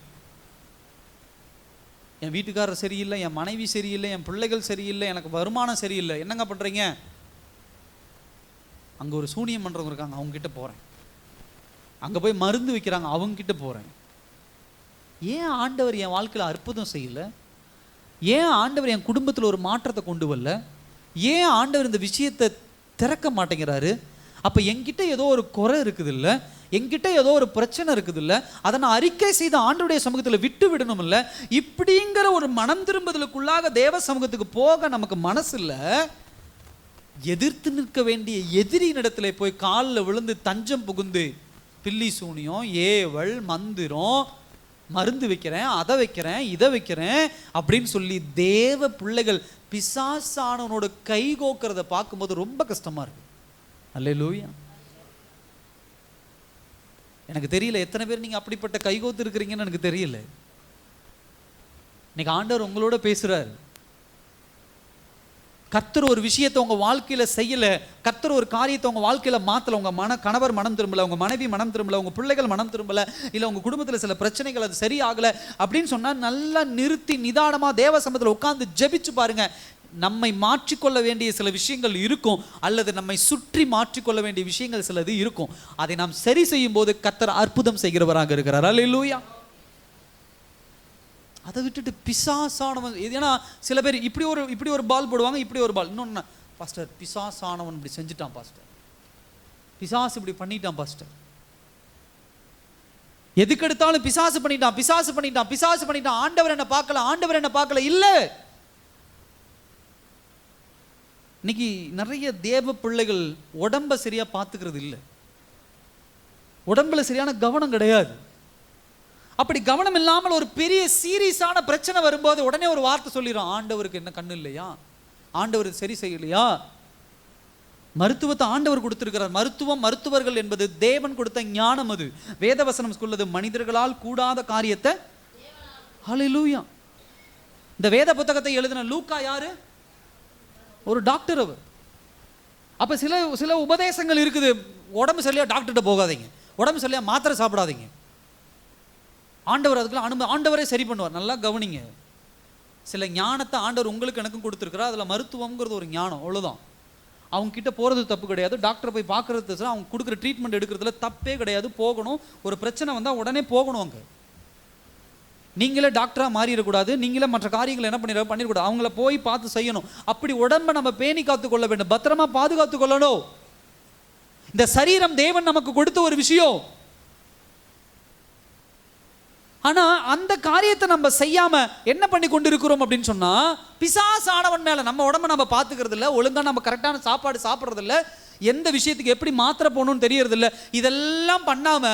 என் வீட்டுக்காரர் சரியில்லை, என் மனைவி சரியில்லை, என் பிள்ளைகள் சரியில்லை, எனக்கு வருமானம் சரியில்லை, என்னங்க பண்றீங்க? அங்க ஒரு சூனியம் பண்றவங்க இருக்காங்க, அவங்க கிட்ட போறேன். அங்க போய் மருந்து வைக்கிறாங்க, அவங்க கிட்ட போறேன். ஏன் ஆண்டவர் என் வாழ்க்கையில் அற்புதம் செய்யல? ஏன் ஆண்டவர் என் குடும்பத்தில் ஒரு மாற்றத்தை கொண்டு வரல? ஏன் ஆண்டவர் இந்த விஷயத்தை திறக்க மாட்டேங்கிறாரு? அப்போ என்கிட்ட ஏதோ ஒரு குறை இருக்குது இல்லை, என்கிட்ட ஏதோ ஒரு பிரச்சனை இருக்குது இல்லை, அதை நான் அறிக்கை செய்த ஆண்டவருடைய சமூகத்தில் விட்டு விடணும் இல்லை. இப்படிங்கிற ஒரு மனம் திரும்புதலுக்குள்ளாக தேவ சமூகத்துக்கு போக நமக்கு மனசு இல்லை. எதிர்த்து நிற்க வேண்டிய எதிரியின் இடத்துல போய் காலில் விழுந்து தஞ்சம் புகுந்து பில்லி சூனியம், ஏவல், மந்திரம், மருந்து வைக்கிறேன், அதை வைக்கிறேன், இதை வைக்கிறேன் அப்படின்னு சொல்லி தேவ பிள்ளைகள் பிசாசானவனோட கை கோக்கிறத பார்க்கும்போது ரொம்ப கஷ்டமா இருக்கு. அல்லேலூயா. எனக்கு தெரியல எத்தனை பேர் நீங்க அப்படிப்பட்ட கைகோத்து இருக்கிறீங்கன்னு எனக்கு தெரியல. இன்னைக்கு ஆண்டவர் உங்களோட பேசுறாரு. கர்த்தர் ஒரு விஷயத்தை உங்க வாழ்க்கையில செய்யல, கர்த்தர் ஒரு காரியத்தை உங்க வாழ்க்கையில மாத்தல, உங்க கணவர் மனம் திரும்பல, உங்க மனைவி மனம் திரும்பல, உங்க பிள்ளைகள் மனம் திரும்பல, இல்ல உங்க குடும்பத்துல சில பிரச்சனைகள் அது சரியாகல அப்படின்னு சொன்னா, நல்லா நிறுத்தி நிதானமா தேவ சமூகத்துல உட்கார்ந்து ஜெபிச்சு பாருங்க. நம்மை மாற்றிக்கொள்ள வேண்டிய சில விஷயங்கள் இருக்கும், அல்லது நம்மை சுற்றி மாற்றிக்கொள்ள வேண்டிய விஷயங்கள் சிலது இருக்கும். அதை நாம் சரி செய்யும் போது கர்த்தர் அற்புதம் செய்கிறவராக இருக்கிறார். அல்லேலூயா. அதை விட்டுட்டு பிசாசானவன், ஏன்னா சில பேர் இப்படி ஒரு பால் போடுவாங்க, இப்படி ஒரு பால். இன்னொன்று, பாஸ்டர் பிசாசானவன் இப்படி செஞ்சுட்டான் பாஸ்டர், பிசாசு இப்படி பண்ணிட்டான் பாஸ்டர். எதுக்கு எடுத்தாலும் பிசாசு பண்ணிட்டான், பிசாசு பண்ணிட்டான், பிசாசு பண்ணிட்டான், ஆண்டவர் என்ன பார்க்கல, ஆண்டவர் என்ன பார்க்கல. இல்ல, இன்னைக்கு நிறைய தேவ பிள்ளைகள் உடம்ப சரியா பார்த்துக்கிறது இல்லை, உடம்புல சரியான கவனம் கிடையாது. அப்படி கவனம் இல்லாமல் ஒரு பெரிய சீரியஸான பிரச்சனை வரும்போது உடனே ஒரு வார்த்தை சொல்லிடும், ஆண்டவருக்கு என்ன கண்ணு இல்லையா, ஆண்டவர் சரி செய்யலையா. மருத்துவத்தை ஆண்டவர் கொடுத்திருக்கிறார். மருத்துவம், மருத்துவர்கள் என்பது தேவன் கொடுத்த ஞானம். அது வேதவசனம் சொல்லுது, மனிதர்களால் கூடாத காரியத்தை. ஹல்லேலூயா. இந்த வேத புத்தகத்தை எழுதின லூக்கா யாரு? ஒரு டாக்டர் அவர். அப்ப சில சில உபதேசங்கள் இருக்குது. உடம்பு சரியா டாக்டர்கிட்ட போகாதீங்க, உடம்பு சரியா மாத்திரை சாப்பிடாதீங்க, ஆண்டவர் அதுக்குள்ள ஆண்டவரே சரி பண்ணுவார். நல்லா கவனிங்க, சில ஞானத்தை ஆண்டவர் உங்களுக்கு எனக்கும் கொடுத்துருக்கிறார். அதில் மருத்துவம்ங்கிறது ஒரு ஞானம், அவ்வளோதான். அவங்க கிட்ட போகிறது தப்பு கிடையாது, டாக்டரை போய் பார்க்கறது, அவங்க கொடுக்குற ட்ரீட்மெண்ட் எடுக்கிறதுல தப்பே கிடையாது. போகணும், ஒரு பிரச்சனை வந்தால் உடனே போகணும். அங்கே நீங்களே டாக்டராக மாறிடக்கூடாது, நீங்களே மற்ற காரியங்களை என்ன பண்ணிடக்கூடாது, அவங்கள போய் பார்த்து செய்யணும். அப்படி உடம்பை நம்ம பேணி காத்து கொள்ள வேண்டும், பத்திரமா பாதுகாத்து கொள்ளணும். இந்த சரீரம் தேவன் நமக்கு கொடுத்த ஒரு விஷயம். ஆனா அந்த காரியத்தை நம்ம செய்யாம என்ன பண்ணி கொண்டு இருக்கிறோம் அப்படின்னு சொன்னா, பிசாசானவன் மேல நம்ம உடம்ப நம்ம பாத்துக்கிறது இல்ல, ஒழுங்கா நம்ம கரெக்டான சாப்பாடு சாப்பிட்றது இல்ல, எந்த விஷயத்துக்கு எப்படி மாத்திரை போகணும்னு தெரியறது இல்ல. இதெல்லாம் பண்ணாம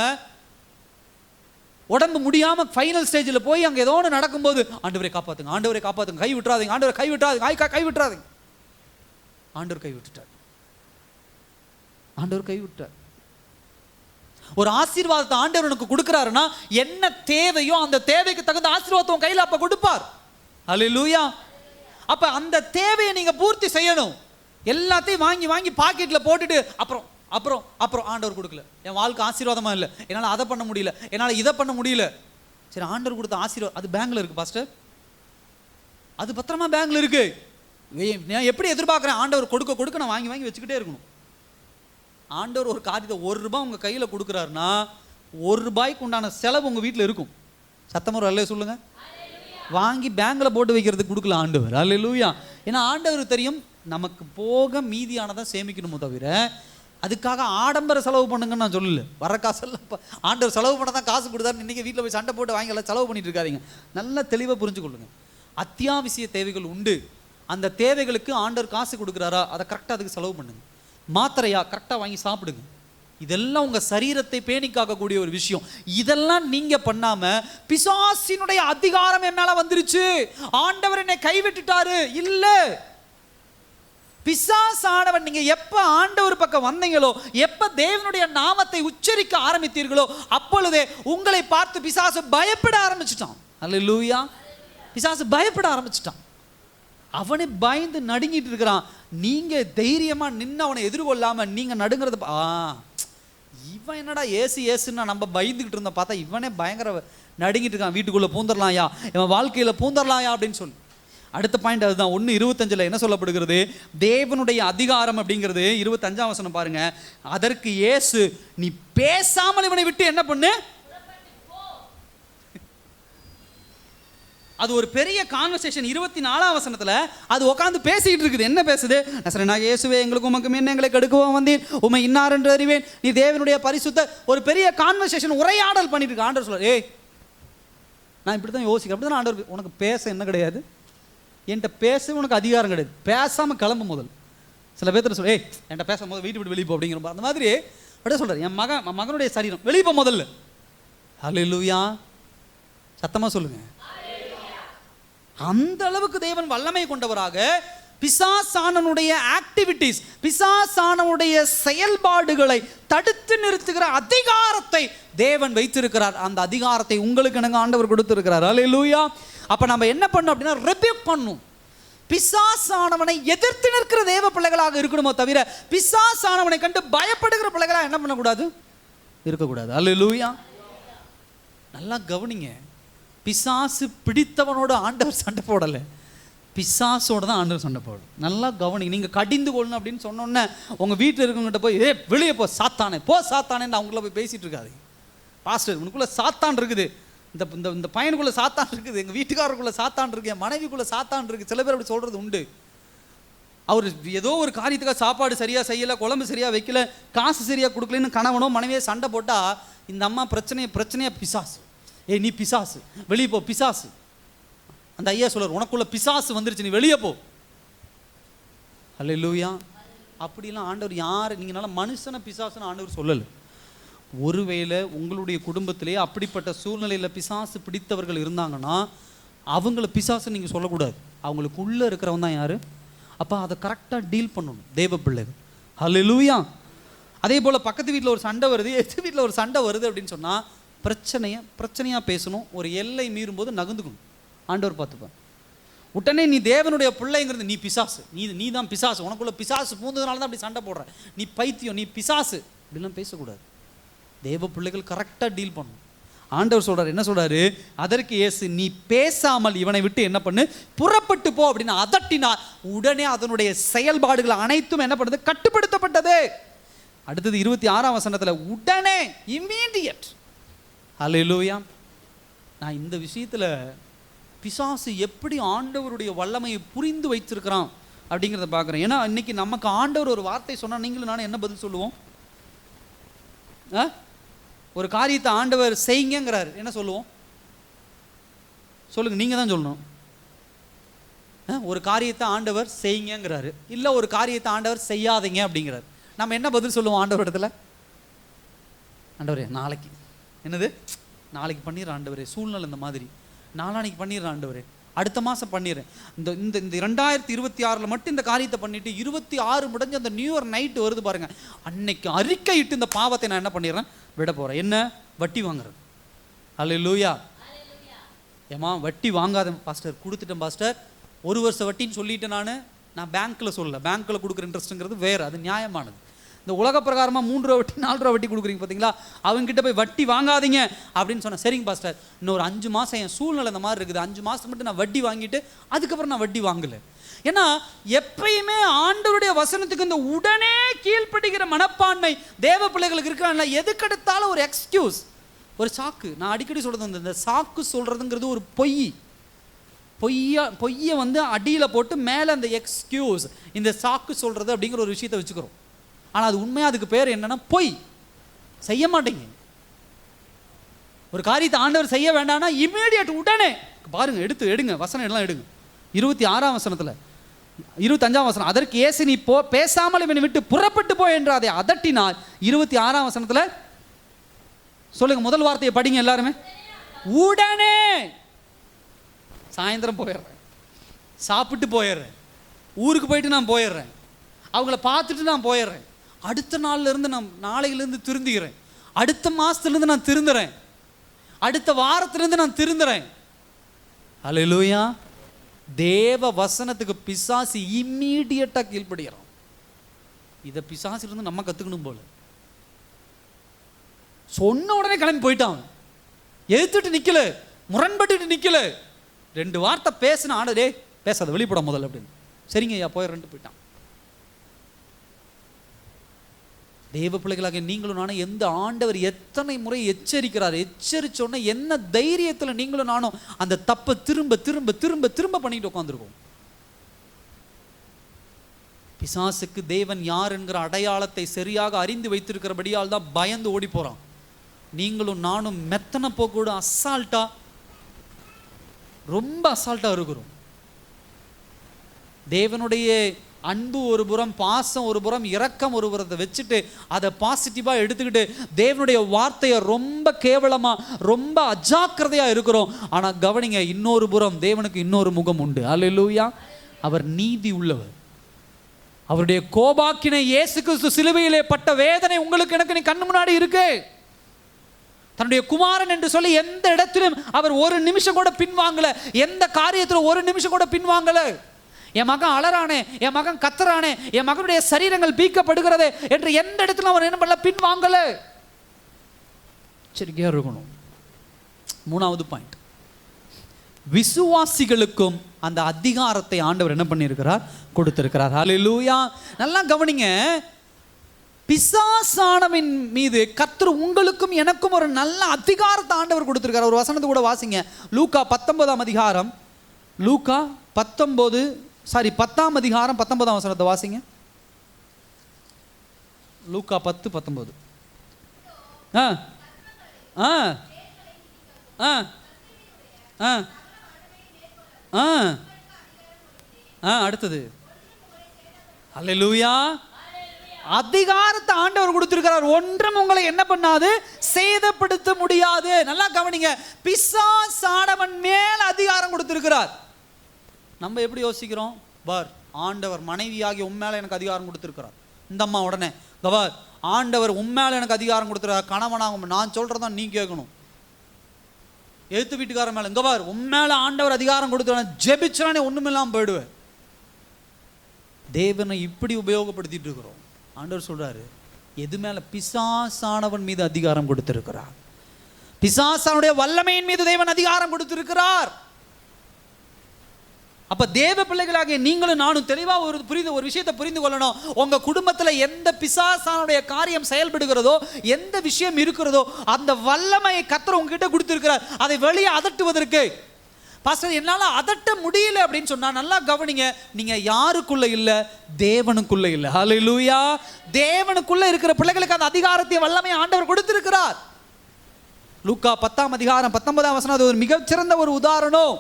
உடம்பு முடியாம ஃபைனல் ஸ்டேஜில் போய் அங்கே ஏதோ ஒன்று நடக்கும்போது, ஆண்டவரை காப்பாத்துங்க, ஆண்டவரை காப்பாத்துங்க, கை விட்டுறாதீங்க, ஆண்டவரை கை விட்டுறாதீங்க, கை விட்டுறாதீங்க. ஆண்டவர் கை விட்டுட்டார், ஆண்டவர் கை விட்டார். ஒரு ஆசீர்வாதத்தை ஆண்டவர் உனக்கு கொடுக்கிறாருன்னா என்ன தேவையோ அந்த தேவைக்கு தகுந்த ஆசீர்வாதத்தை உன் கையில் அப்ப கொடுப்பார். அல்லேலூயா. அப்ப அந்த தேவையை நீங்க பூர்த்தி செய்யணும். எல்லாத்தையும் வாங்கி வாங்கி பாக்கெட்ல போட்டுட்டு அப்புறம் அப்புறம் அப்புறம் ஆண்டவர் கொடுக்கல, என் வாழ்க்கை ஆசீர்வாதமா இல்லை, என்னால் அதை பண்ண முடியல, என்னால் இதை பண்ண முடியல. சரி, ஆண்டவர் கொடுத்த ஆசீர்வாதம் அது பேங்க்ல இருக்கு பாஸ்டர், அது பத்திரமா பேங்க்ல இருக்கு. நான் எப்படி எதிர்பார்க்கிறேன், ஆண்டவர் கொடுக்க கொடுக்க நான் வாங்கி வாங்கி வச்சுக்கிட்டே இருக்கணும். ஆண்டவர் ஒரு காரியத்தை ₹1 உங்க கையில் கொடுக்குறாருன்னா ₹1 உண்டான செலவு உங்க வீட்டில் இருக்கும். சத்தமர் அல்லே சொல்லுங்க. வாங்கி பேங்க்ல போட்டு வைக்கிறதுக்கு கொடுக்கல ஆண்டவர். அல்லேலூயா. ஏன்னா ஆண்டவர் தெரியும் நமக்கு போக மீதியானதான் சேமிக்கணுமோ தவிர அதுக்காக ஆடம்பர செலவு பண்ணுங்கன்னு நான் சொல்லல. வர காசெல்லாம் ஆண்டவர் செலவு பண்ண தான் காசு கொடுத்தாரு. இன்னைக்கு வீட்டில் போய் சண்டை போட்டு வாங்கி எல்லாம் செலவு பண்ணிட்டு இருக்காதீங்க. நல்லா தெளிவாக புரிஞ்சு கொள்ளுங்க. அத்தியாவசிய தேவைகள் உண்டு, அந்த தேவைகளுக்கு ஆண்டவர் காசு கொடுக்குறாரா அதை கரெக்டாக அதுக்கு செலவு பண்ணுங்க. மாத்திரையா கரெக்டாக வாங்கி சாப்பிடுங்க. இதெல்லாம் உங்க சரீரத்தை பேணி காக்கக்கூடிய ஒரு விஷயம். இதெல்லாம் நீங்க பண்ணாம பிசாசினுடைய அதிகாரம் என் மேல வந்துருச்சு, ஆண்டவர் என்னை கைவிட்டுட்டாரு, இல்ல. பிசாசானவன் நீங்க எப்ப ஆண்டவர் பக்கம் வந்தீங்களோ, எப்ப தேவனுடைய நாமத்தை உச்சரிக்க ஆரம்பித்தீர்களோ, அப்பொழுதே உங்களை பார்த்து பிசாசு பயப்பட ஆரம்பிச்சுட்டான். அல்லேலூயா. பிசாசு பயப்பட ஆரம்பிச்சுட்டான். அவனே பயந்து நடுங்கிட்டு இருக்கிறான். நீங்க தைரியமா நின்று அவனை எதிர்கொள்ளாம நீங்க நடுங்கிறது, இவன் என்னடா ஏசு ஏசுன்னா நம்ம பயந்துகிட்டு இருந்த பார்த்தா இவனே பயங்கர நடுங்கிட்டு இருக்கான், வீட்டுக்குள்ள பூந்தரலாயா, இவன் வாழ்க்கையில பூந்தரலாயா அப்படின்னு சொல்லி. அடுத்த பாயிண்ட் அதுதான். 1:25 என்ன சொல்லப்படுகிறது, தேவனுடைய அதிகாரம் அப்படிங்கிறது. 25ஆம் வசனம் பாருங்க. அதற்கு இயேசு, நீ பேசாமல் இவனை விட்டு என்ன பண்ணு. அது ஒரு பெரிய கான்வர்சேஷன். 24ஆம் வசனத்துல அது உட்காந்து பேசிக்கிட்டு இருக்குது. என்ன பேசுது? நான் இயேசுவே, எங்களுக்கு உமக்கு என்ன எங்களை கெடுக்கவும் வந்தேன், உமை இன்னார் என்று அறிவேன், நீ தேவனுடைய பரிசுத்த. ஒரு பெரிய கான்வர்சேஷன், உரையாடல் பண்ணிட்டு இருக்கு. ஆண்டவர் சொல்ல, ஏய் நான் இப்படி தான் யோசிக்கிறேன். அப்படி தான் ஆண்டவர், உனக்கு பேச என்ன கிடையாது, என்கிட்ட பேச உனக்கு அதிகாரம் கிடையாது, பேசாம கிளம்பு முதல். சில பேர்த்துல சொல்ல, ஏய் என்கிட்ட பேச முதல் வீட்டு விட்டு வெளியே போ அப்படிங்கிற அந்த மாதிரி அப்படியே சொல்றாரு. என் மகனுடைய சரீரம் வெளியே போ முதல்ல. அல்லேலூயா. சத்தமா சொல்லுங்க. அந்த அளவுக்கு தேவன் வல்லமை கொண்டவராக பிசாசானனுடைய ஆக்டிவிட்டீஸ், பிசாசானனுடைய செயல்பாடுகளை தடுத்து நிறுத்துகிற அதிகாரத்தை தேவன் வைத்திருக்கிறார். அந்த அதிகாரத்தை உங்களுக்கு எனக்கு ஆண்டவர் கொடுத்திருக்கிறார். அல்லேலூயா. அப்ப நம்ம என்ன பண்ணணும் அப்படின்னா, ரெபியூக் பண்ணணும். பிசாசானவனை எதிர்த்து நிற்கிற தேவ பிள்ளைகளாக இருக்கணுமோ தவிர பிசாசானவனை கண்டு பயப்படுகிற பிள்ளைகளாக என்ன பண்ணக்கூடாது, இருக்கக்கூடாது. அல்லேலூயா. நல்லா கவனிங்க. பிசாசு பிடித்தவனோட ஆண்டவர் சண்டை போடலை, பிசாசோட தான் ஆண்டவர் சண்டை போடும். நல்லா கவனிங்க. நீங்கள் கடிந்து கொள்ளணும் அப்படின்னு சொன்னோன்னே உங்கள் வீட்டில் இருக்கவங்ககிட்ட போய், ஏ வெளியே போ சாத்தானே, போ சாத்தானேன்னு அவங்கள போய் பேசிகிட்டு இருக்காது. பாஸ்டர் உனக்குள்ளே சாத்தான் இருக்குது, இந்த இந்த பையனுக்குள்ளே சாத்தான் இருக்குது, எங்கள் வீட்டுக்காரருக்குள்ளே சாத்தான் இருக்குது, என் மனைவிக்குள்ளே சாத்தான் இருக்குது. சில பேர் அப்படி சொல்கிறது உண்டு. அவர் ஏதோ ஒரு காரியத்துக்காக சாப்பாடு சரியாக செய்யலை, குழம்பு சரியாக வைக்கல, காசு சரியாக கொடுக்கலன்னு கணவனோ மனைவியோ சண்டை போட்டால் இந்த அம்மா பிரச்சனையா பிசாசு. நீ பிசாசு, வெளியே போ பிசாசு. அந்த ஐயா சொல்றார், உனக்குள்ள பிசாசு வந்துருச்சு, நீ வெளியே போ. அல்லேலூயா. அப்படிலாம் ஆண்டவர் யார், நீங்களால மனுஷனை பிசாசுன்னு ஆண்டவர் சொல்லலை. ஒருவேளை உங்களுடைய குடும்பத்திலே அப்படிப்பட்ட சூழ்நிலையில் பிசாசு பிடித்தவர்கள் இருந்தாங்கன்னா அவங்கள பிசாசு நீங்கள் சொல்லக்கூடாது. அவங்களுக்குள்ளே இருக்கிறவன் தான் யார்? அப்போ அதை கரெக்டாக டீல் பண்ணணும் தேவ பிள்ளைகள். அல்லேலூயா. அதே போல் பக்கத்து வீட்டில் ஒரு சண்டை வருது, எதிர் வீட்டில் ஒரு சண்டை வருது அப்படின்னு சொன்னால் பிரச்சனையாக பேசணும். ஒரு எல்லை மீறும் போது நகர்ந்துக்கணும். ஆண்டவர் பார்த்துப்பார். உடனே நீ தேவனுடைய பிள்ளைங்கிறது நீ பிசாசு, நீ தான் பிசாசு, உனக்குள்ள பிசாசு பூந்ததுனால தான் அப்படி சண்டை போடுற, நீ பைத்தியம், நீ பிசாசு, இப்படிலாம் பேசக்கூடாது. தேவ பிள்ளைகள் கரெக்டாக டீல் பண்ணணும். ஆண்டவர் சொல்றாரு, என்ன சொல்றாரு? அதற்கு இயேசு, நீ பேசாமல் இவனை விட்டு என்ன பண்ணு, புறப்பட்டு போ அப்படின்னு அதட்டினார். உடனே அதனுடைய செயல்பாடுகள் அனைத்தும் என்ன பண்ணுது, கட்டுப்படுத்தப்பட்டது. அடுத்தது 26ஆம் வசனத்தில் உடனே, இம்மீடியட். அல்லேலூயா. நான் இந்த விஷயத்தில் பிசாசு எப்படி ஆண்டவருடைய வல்லமையை புரிந்து வைத்திருக்கிறான் அப்படிங்கிறத பார்க்குறேன். ஏன்னா இன்னைக்கு நமக்கு ஆண்டவர் ஒரு வார்த்தை சொன்னால் நீங்களும் நானும் என்ன பதில் சொல்லுவோம்? ஒரு காரியத்தை ஆண்டவர் செய்யுங்கிறார், என்ன சொல்லுவோம்? சொல்லுங்க, நீங்கள் தான் சொல்லணும். ஒரு காரியத்தை ஆண்டவர் செய்யுங்கிறாரு, இல்லை ஒரு காரியத்தை ஆண்டவர் செய்யாதீங்க அப்படிங்கிறார். நம்ம என்ன பதில் சொல்லுவோம் ஆண்டவர் இடத்துல? ஆண்டவரே நாளைக்கு, என்னது நாளைக்கு பண்ணிடுற ஆண்டவரே, சூழ்நிலை இந்த மாதிரி, நாளானைக்கு பண்ணிடுற ஆண்டவரே, அடுத்த மாதம் பண்ணிடுறேன், இந்த இந்த இந்த 2026 மட்டும் இந்த காரியத்தை பண்ணிட்டு 26 முடிஞ்சு அந்த நியூ இயர் நைட்டு வருது பாருங்க, அன்னைக்கு அறிக்கையிட்டு இந்த பாவத்தை நான் என்ன பண்ணிடுறேன், விட போகிறேன். என்ன? வட்டி வாங்குறது. அல்லேலூயா. ஏமா வட்டி வாங்காத பாஸ்டர், கொடுத்துட்டேன் பாஸ்டர், 1 வருஷம் வட்டின்னு சொல்லிட்டேன். நான் பேங்க்கில் சொல்லலை, பேங்க்கில் கொடுக்குற இன்ட்ரெஸ்ட்டுங்கிறது வேறு, அது நியாயமானது. இந்த உலக பிரகாரமாக 3 ரூபா வட்டி 4 ரூபா வட்டி கொடுக்குறீங்க பார்த்தீங்களா, அவங்ககிட்ட போய் வட்டி வாங்காதீங்க அப்படின்னு சொன்னேன். சரிங்க பாஸ்டர், இன்னொரு 5 மாதம் என் சூழ்நிலை இந்த மாதிரி இருக்குது, 5 மாதம் மட்டும் நான் வட்டி வாங்கிட்டு அதுக்கப்புறம் நான் வட்டி வாங்கலை. ஏன்னா எப்பயுமே ஆண்டவருடைய வசனத்துக்கு இந்த உடனே கீழ்ப்படுகிற மனப்பான்மை தேவ பிள்ளைகளுக்கு இருக்கிறாங்க. எதுக்கெடுத்தாலும் ஒரு எக்ஸ்கியூஸ், ஒரு சாக்கு. நான் அடிக்கடி சொல்கிறது, இந்த சாக்கு சொல்கிறதுங்கிறது ஒரு பொய்யை வந்து அடியில் போட்டு மேலே அந்த எக்ஸ்கியூஸ், இந்த சாக்கு சொல்கிறது அப்படிங்கிற ஒரு விஷயத்தை வச்சுக்கிறோம். ஆனால் அது உண்மையாக அதுக்கு பேர் என்னன்னா பொய். செய்ய மாட்டேங்க. ஒரு காரியத்தை ஆண்டவர் செய்ய வேண்டாம்னா இமீடியட், உடனே பாருங்க, எடுங்க வசனம் எல்லாம் எடுங்க. 26ஆம் வசனத்தில் 25ஆம் வசனம், அதற்கு இயேசு, நீ பேசாமல் இவனை விட்டு புறப்பட்டு போ என்று அதை அதட்டினார். 26ஆம் வசனத்தில் சொல்லுங்க, முதல் வார்த்தையை படிங்க எல்லாருமே. உடனே. சாயந்தரம் போயிடுறேன், சாப்பிட்டு போயிடுறேன், ஊருக்கு போயிட்டு நான் போயிடுறேன், அவங்கள பார்த்துட்டு நான் போயிடுறேன், அடுத்த நாள்லேருந்து நான் நாளையிலேருந்து திருந்துகிறேன், அடுத்த மாதத்துலேருந்து நான் திருந்துறேன், அடுத்த வாரத்திலேருந்து நான் திருந்துறேன். அல்லேலூயா. தேவ வசனத்துக்கு பிசாசு இம்மீடியட்டாக கீழ்ப்படுகிறான். இதை பிசாசிலிருந்து நம்ம கற்றுக்கணும் போல. சொன்ன உடனே கிளம்பி போயிட்டான், எதிர்த்துட்டு நிற்கல, முரண்பட்டு நிற்கல, 2 வார்த்தை பேசின ஆண்டரே பேசாத, வெளிப்பட முதல்ல அப்படின்னு. சரிங்க ஐயா போயிடுறேன்ட்டு போயிட்டான். தேவ பிள்ளைகளாக நீங்களும் நானும் எந்த ஆண்டவர் எத்தனை முறை எச்சரிக்கிறார், எச்சரிச்சோன்னா என்ன தைரியத்தில் நீங்களும் நானும் அந்த தப்பை திரும்ப திரும்ப திரும்ப திரும்ப பண்ணிட்டு உட்காந்துருக்கோம். பிசாசுக்கு தேவன் யார் என்கிற அடையாளத்தை சரியாக அறிந்து வைத்திருக்கிறபடியால் தான் பயந்து ஓடி போறான். நீங்களும் நானும் மெத்தனை போக்கூட அசால்ட்டா, ரொம்ப அசால்ட்டா இருக்கிறோம். தேவனுடைய அன்பு ஒரு புறம், பாசம் ஒரு புறம், இரக்கம் ஒரு புறத்தை வச்சுட்டு அதை பாசிட்டிவாக எடுத்துக்கிட்டு தேவனுடைய வார்த்தையை ரொம்ப கேவலமாக, ரொம்ப அஜாக்கிரதையாக இருக்கிறோம். ஆனால் கவனிங்க, இன்னொரு புறம் தேவனுக்கு இன்னொரு முகம் உண்டு. அல்லேலூயா. அவர் நீதி உள்ளவர். அவருடைய கோபாக்கினை இயேசு கிறிஸ்து சிலுவையிலே பட்ட வேதனை உங்களுக்கு எனக்கு நீ கண்ணு முன்னாடி இருக்கு. தன்னுடைய குமாரன் என்று சொல்லி எந்த இடத்திலும் அவர் ஒரு நிமிஷம் கூட பின்வாங்கல, எந்த காரியத்தில் ஒரு நிமிஷம் கூட பின்வாங்கல. என் மகன் அலறானே, என் மகன் கத்துறானே, என் மகனுடைய சரீரங்கள் பீக்கப்படுகிறது என்று எந்த இடத்துல அவர் என்ன பண்ணல, பின்வாங்கல. எச்சரிக்கையா இருக்கணும். 3வது பாயிண்ட், விசுவாசிகளுக்கும் அந்த அதிகாரத்தை ஆண்டவர் என்ன பண்ணியிருக்கிறார், கொடுத்திருக்கிறார். ஹல்லேலூயா. நல்லா கவனிங்க, பிசாசானவின் மீது கர்த்தர் உங்களுக்கும் எனக்கும் ஒரு நல்ல அதிகாரத்தை ஆண்டவர் கொடுத்திருக்கிறார். ஒரு வசனத்தை கூட வாசிங்க, லூக்கா 19ஆம் அதிகாரம், லூக்கா 10ஆம் அதிகாரம் 19ஆம் வசனத்தை வாசிங்க. லூக்கா 10:19. ஆ ஆ ஆ ஆ ஆ அடுத்தது அல்லேலூயா. அதிகாரத்தை ஆண்டவர் கொடுத்திருக்கிறார். ஒன்றும் உங்களை என்ன பண்ணாது, சேதப்படுத்த முடியாது. நல்லா கவனிங்க, பிசாசானவன் மேல் அதிகாரம் கொடுத்திருக்கிறார். நம்ம எப்படி யோசிக்கிறோம், பார் ஆண்டவர் மனைவியாகி உண்மையில எனக்கு அதிகாரம் கொடுத்திருக்கிறார். இந்த அம்மா உடனே கவார் ஆண்டவர் உண்மையில எனக்கு அதிகாரம் கொடுத்திருக்கிறார். கணவனாக நான் சொல்றதான் நீ கேட்கணும். எழுத்து வீட்டுக்காரன் மேல இங்க பார் உண்மையில ஆண்டவர் அதிகாரம் கொடுத்திருக்கிறார், ஜெபிச்சானே ஒண்ணுமில்லாம போயிடுவேன். தேவனை இப்படி உபயோகப்படுத்திட்டு இருக்கிறோம். ஆண்டவர் சொல்றாரு, எது மேல, பிசாசானவன் மீது அதிகாரம் கொடுத்திருக்கிறார். பிசாசானுடைய வல்லமையின் மீது தேவன் அதிகாரம் கொடுத்திருக்கிறார். அப்ப தேவ பிள்ளைகளாகிய நீங்களும் நானும் தெளிவா ஒரு விஷயத்தை புரிந்து கொள்ளணும். உங்க குடும்பத்துல எந்த பிசாசானுடைய காரியம் செயல்படுகிறதோ, எந்த விஷயம் இருக்கிறதோ, அந்த வல்லமையை கர்த்தர் உங்ககிட்ட கொடுத்திருக்கிறார். அதை வெளியே அதட்டுவதற்கு. பாஸ்டர் என்னால அதட்ட முடியல அப்படின்னு சொன்னா நல்லா கவனிங்க, நீங்க யாருக்குள்ள இல்ல, தேவனுக்குள்ள இல்ல. ஹல்லேலூயா. தேவனுக்குள்ள இருக்கிற பிள்ளைகளுக்கு அந்த அதிகாரத்தை வல்லமையை ஆண்டவர் கொடுத்திருக்கிறார். லூக்கா 10ஆம் அதிகாரம் 19ஆம் வசனம் அது ஒரு மிகச்சிறந்த ஒரு உதாரணம்.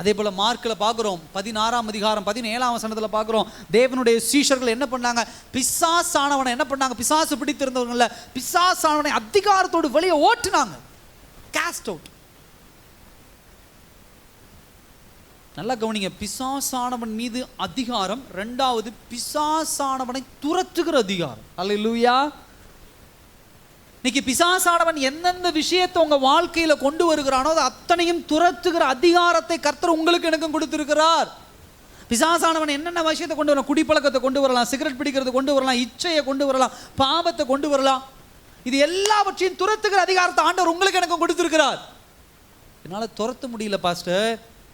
அதே போல மார்க்ல பார்க்கிறோம் 16ஆம் அதிகாரம் 17ஆம் வசனத்துல பார்க்கிறோம், தேவனுடைய சீஷர்கள் என்ன பண்ணாங்க, பிசாசானவனை என்ன பண்ணாங்க, பிசாசு பிடித்திருந்தவங்கள பிசாசானவனை அதிகாரத்தோடு வெளியே ஓட்டுனாங்க, காஸ்ட் அவுட். நல்லா கவனிங்க, பிசாசானவன் மீது அதிகாரம், இரண்டாவது பிசாசானவனை துரத்துகிற அதிகாரம். அல்லேலூயா. இன்னைக்கு பிசாசானவன் எந்தெந்த விஷயத்தை உங்க வாழ்க்கையில கொண்டு வருகிறானோ அது அத்தனையும் துரத்துகிற அதிகாரத்தை கர்த்தர் உங்களுக்கு எனக்கும் கொடுத்திருக்கிறார். பிசாசானவன் என்னென்ன விஷயத்தை கொண்டு வரலாம், குடிப்பழக்கத்தை கொண்டு வரலாம், சிகரெட் பிடிக்கிறது கொண்டு வரலாம், இச்சையை கொண்டு வரலாம், பாவத்தை கொண்டு வரலாம். இது எல்லாவற்றையும் துரத்துகிற அதிகாரத்தை ஆண்டவர் உங்களுக்கு எனக்கும் கொடுத்திருக்கிறார். என்னால துரத்த முடியல பாஸ்டர்,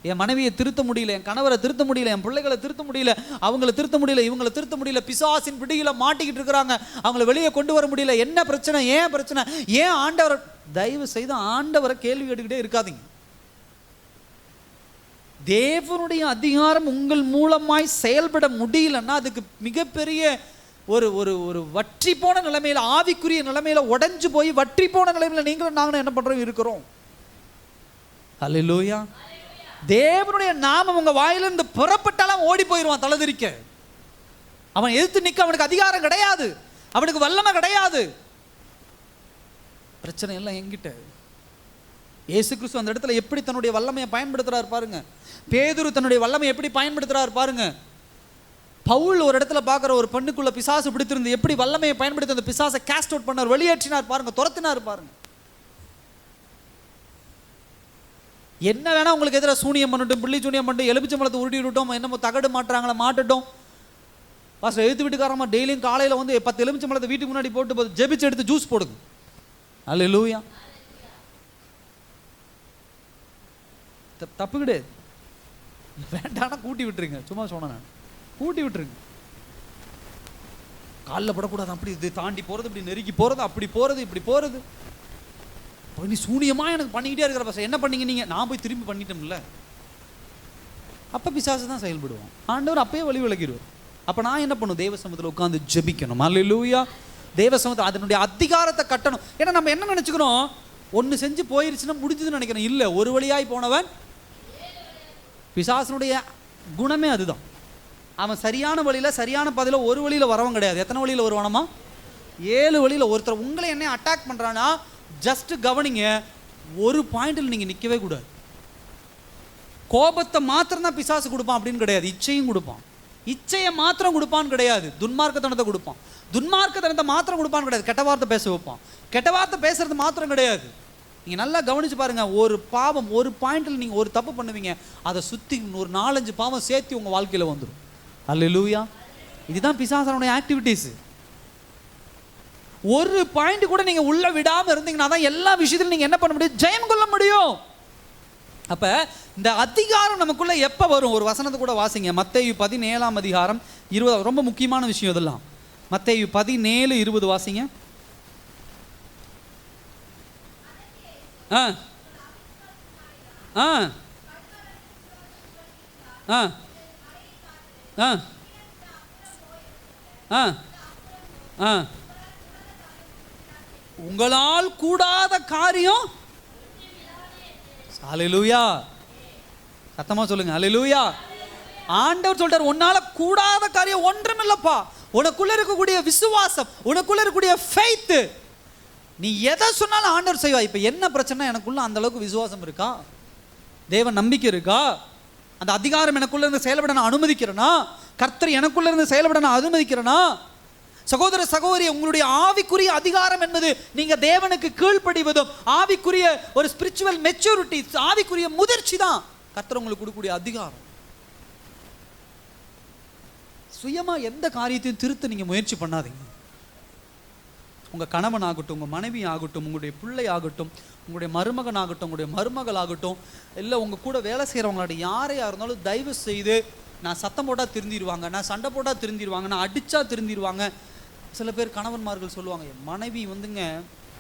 என் மனைவியை திருத்த முடியல, என் கணவரை திருத்த முடியல, என் பிள்ளைகளை திருத்த முடியல, அவங்களை திருத்த முடியல, இவங்களை திருத்த முடியல, பிசாசின் பிடியில மாட்டிக்கிட்டு இருக்கிறாங்க, அவங்களை வெளியே கொண்டு வர முடியல, என்ன பிரச்சனை, ஏன் பிரச்சனை, ஏன் ஆண்டவர்? தயவு செய்து ஆண்டவரை கேள்வி கேட்டுக்கிட்டே இருக்காதீங்க. தேவனுடைய அதிகாரம் உங்கள் மூலமாய் செயல்பட முடியலன்னா அதுக்கு மிகப்பெரிய ஒரு ஒரு ஒரு வற்றி போன நிலைமையில, ஆவிக்குரிய நிலைமையில உடைஞ்சு போய் வற்றி போன நிலைமையில நீங்களும் நாங்களும் என்ன பண்றோம், இருக்கிறோம். அல்லேலூயா. தேவனுடைய நாமம் உங்க வாயிலிருந்து புறப்பட்டாலும் ஓடி போயிடுவான் தலைதிரிக்க. அவன் எதிர்த்து நிக்க அவனுக்கு அதிகாரம் கிடையாது, அவனுக்கு வல்லமை கிடையாது. பிரச்சனை எல்லாம் என்கிட்ட. இயேசு கிறிஸ்து அந்த இடத்துல எப்படி தன்னுடைய வல்லமையை பயன்படுத்துறாரு பாருங்க. பேதுரு தன்னுடைய வல்லமையை எப்படி பயன்படுத்துறாரு பாருங்க. பவுல் ஒரு இடத்துல பார்க்குற ஒரு பெண்ணுக்குள்ள பிசாசு பிடித்திருந்து எப்படி வல்லமையை பயன்படுத்தி அந்த பிசாசை காஸ்ட் அவுட் பண்ணார், வெளியேற்றினார் பாருங்க, துரத்தினார் பாருங்க. என்ன வேணா உங்களுக்கு எதிராக சூனியம் பண்ணட்டும், பிள்ளி சூனியம் பண்ணிட்டு, எலுமிச்சம்பழத்தை உருட்டி விட்டோம், என்னமோ தகடு மாட்டுறாங்களா மாட்டட்டும். பாஸ்டர் எழுத்து வீட்டுக்காரமா டெய்லியும் காலையில் வந்து 10 எலுமிச்சம்பழத்தை வீட்டுக்கு முன்னாடி போட்டு ஜெபிச்சு எடுத்து ஜூஸ் போடுங்க. அல்லேலூயா. தப்பு கிடையாது, வேண்டாம்னா கூட்டி விட்டுருங்க. சும்மா சொன்னேன் நான், கூட்டி விட்டுருங்க. காலில் படக்கூடாது, அப்படி இது தாண்டி போகிறது, இப்படி நெருக்கி போகிறது, அப்படி போகிறது, இப்படி போகிறது. நீ சூனியமா எனக்கு பண்ணிக்கிட்டே இருக்கிற பசங்க என்ன பண்ணீங்க நீங்க, நான் போய் திரும்பி பண்ணிட்டோம்ல. அப்ப பிசாசு தான் செயல்படுவோம், ஆண்டவர் அப்பயே வழி விலகிடுவார். அப்ப நான் என்ன பண்ணும், தேவ சமூகத்தில் உட்கார்ந்து ஜெபிக்கணும். அல்லேலூயா. தேவ சமூகத்தில் அதனுடைய அதிகாரத்தை கட்டணும். ஏன்னா நம்ம என்ன நினைச்சுக்கிறோம், ஒன்று செஞ்சு போயிருச்சுன்னா முடிஞ்சதுன்னு நினைக்கிறோம். இல்லை, ஒரு வழியாய் போனவன். பிசாசனுடைய குணமே அதுதான். அவன் சரியான வழியில சரியான பாதையில ஒரு வழியில வரவன் கிடையாது. எத்தனை வழியில வருவானமா, 7 வழியில. ஒருத்தர் உங்களை என்ன அட்டாக் பண்றானா, ஜஸ்ட் கவனிங்க, ஒரு பாயிண்டில் நீங்க நிற்கவே கூடாது. கோபத்தை மாத்திரம் தான் பிசாசு கொடுப்பான் அப்படின்னு கிடையாது, இச்சையும் கொடுப்பான். இச்சையை மாத்திரம் கொடுப்பான்னு கிடையாது, துன்மார்க்கத்தனத்தை கொடுப்பான். துன்மார்க்கத்தனத்தை மாத்திரம் கொடுப்பான்னு கிடையாது, கெட்ட வார்த்தை பேச வைப்பான். கெட்ட வார்த்தை பேசுறது மாத்திரம் கிடையாது. நீங்க நல்லா கவனிச்சு பாருங்க, ஒரு பாவம் ஒரு பாயிண்டில் நீங்க ஒரு தப்பு பண்ணுவீங்க, அதை சுத்தி ஒரு 4-5 பாவம் சேர்த்து உங்க வாழ்க்கையில வந்துடும். அல்லேலூயா. இதுதான் பிசாசனுடைய ஆக்டிவிட்டீஸ். ஒரு பாயிண்ட் கூட நீங்க உள்ள விடாம இருந்தீங்கன்னா தான் எல்லா விஷயத்திலும் நீங்க என்ன பண்ண முடியும், ஜெயம் கொள்ள முடியும். அப்ப இந்த அதிகாரம் நமக்குள்ள எப்ப வரும், ஒரு வசனத்தை கூட வாசிங்க. மத்தேயு 17ஆம் அதிகாரம் 20, ரொம்ப முக்கியமான விஷயம் இதெல்லாம். மத்தேயு 17:20 வாசிங்க. ஆ ஆ ஆ ஆ ஆ ஆ உங்களால் கூடாத காரியம், ஹல்லேலூயா, சத்தமா சொல்லுங்க ஹல்லேலூயா. ஆண்டவர் சொல்றார், உன்னால கூடாத காரியம் ஒன்றும் இல்லப்பா. உனக்குள்ள இருக்கக்கூடிய விசுவாசம், உனக்குள்ள இருக்கக்கூடிய ஃபெய்த், நீ எதை சொன்னாலும் ஆண்டவர் செய்வா. இப்ப என்ன பிரச்சனை, எனக்குள்ள அந்த அளவுக்கு விசுவாசம் இருக்கா, தேவ நம்பிக்கை இருக்கா, அந்த அதிகாரம் எனக்குள்ள இருந்து செயல்பட நான் அனுமதிக்கிறேனா, கர்த்தர் எனக்குள்ள இருந்து செயல்பட நான் அனுமதிக்கிறேனா? சகோதர சகோதரி, உங்களுடைய ஆவிக்குரிய அதிகாரம் என்பது நீங்க தேவனுக்கு கீழ்ப்படிவதும், ஆவிக்குரிய ஒரு ஸ்பிரிச்சுவல் மெச்சூரிட்டி, ஆவிக்குரிய முதிர்ச்சி தான் கர்த்தர் உங்களுக்கு கொடுக்கக்கூடிய அதிகாரம். சுயமா எந்த காரியத்தையும் திருத்த நீங்க முயற்சி பண்ணாதீங்க. உங்க கணவன் ஆகட்டும், உங்க மனைவி ஆகட்டும், உங்களுடைய பிள்ளை ஆகட்டும், உங்களுடைய மருமகன் ஆகட்டும், உங்களுடைய மருமகள் ஆகட்டும், இல்லை உங்க கூட வேலை செய்யறவங்களோட யாரையா இருந்தாலும் தயவு செய்து, நான் சத்தம் போட்டா திருந்திடுவாங்க, நான் சண்டை போட்டா திருந்திடுவாங்க, நான் அடிச்சா திருந்திடுவாங்க. சில பேர் கணவன்மார்கள் சொல்லுவாங்க, என் மனைவி வந்துங்க,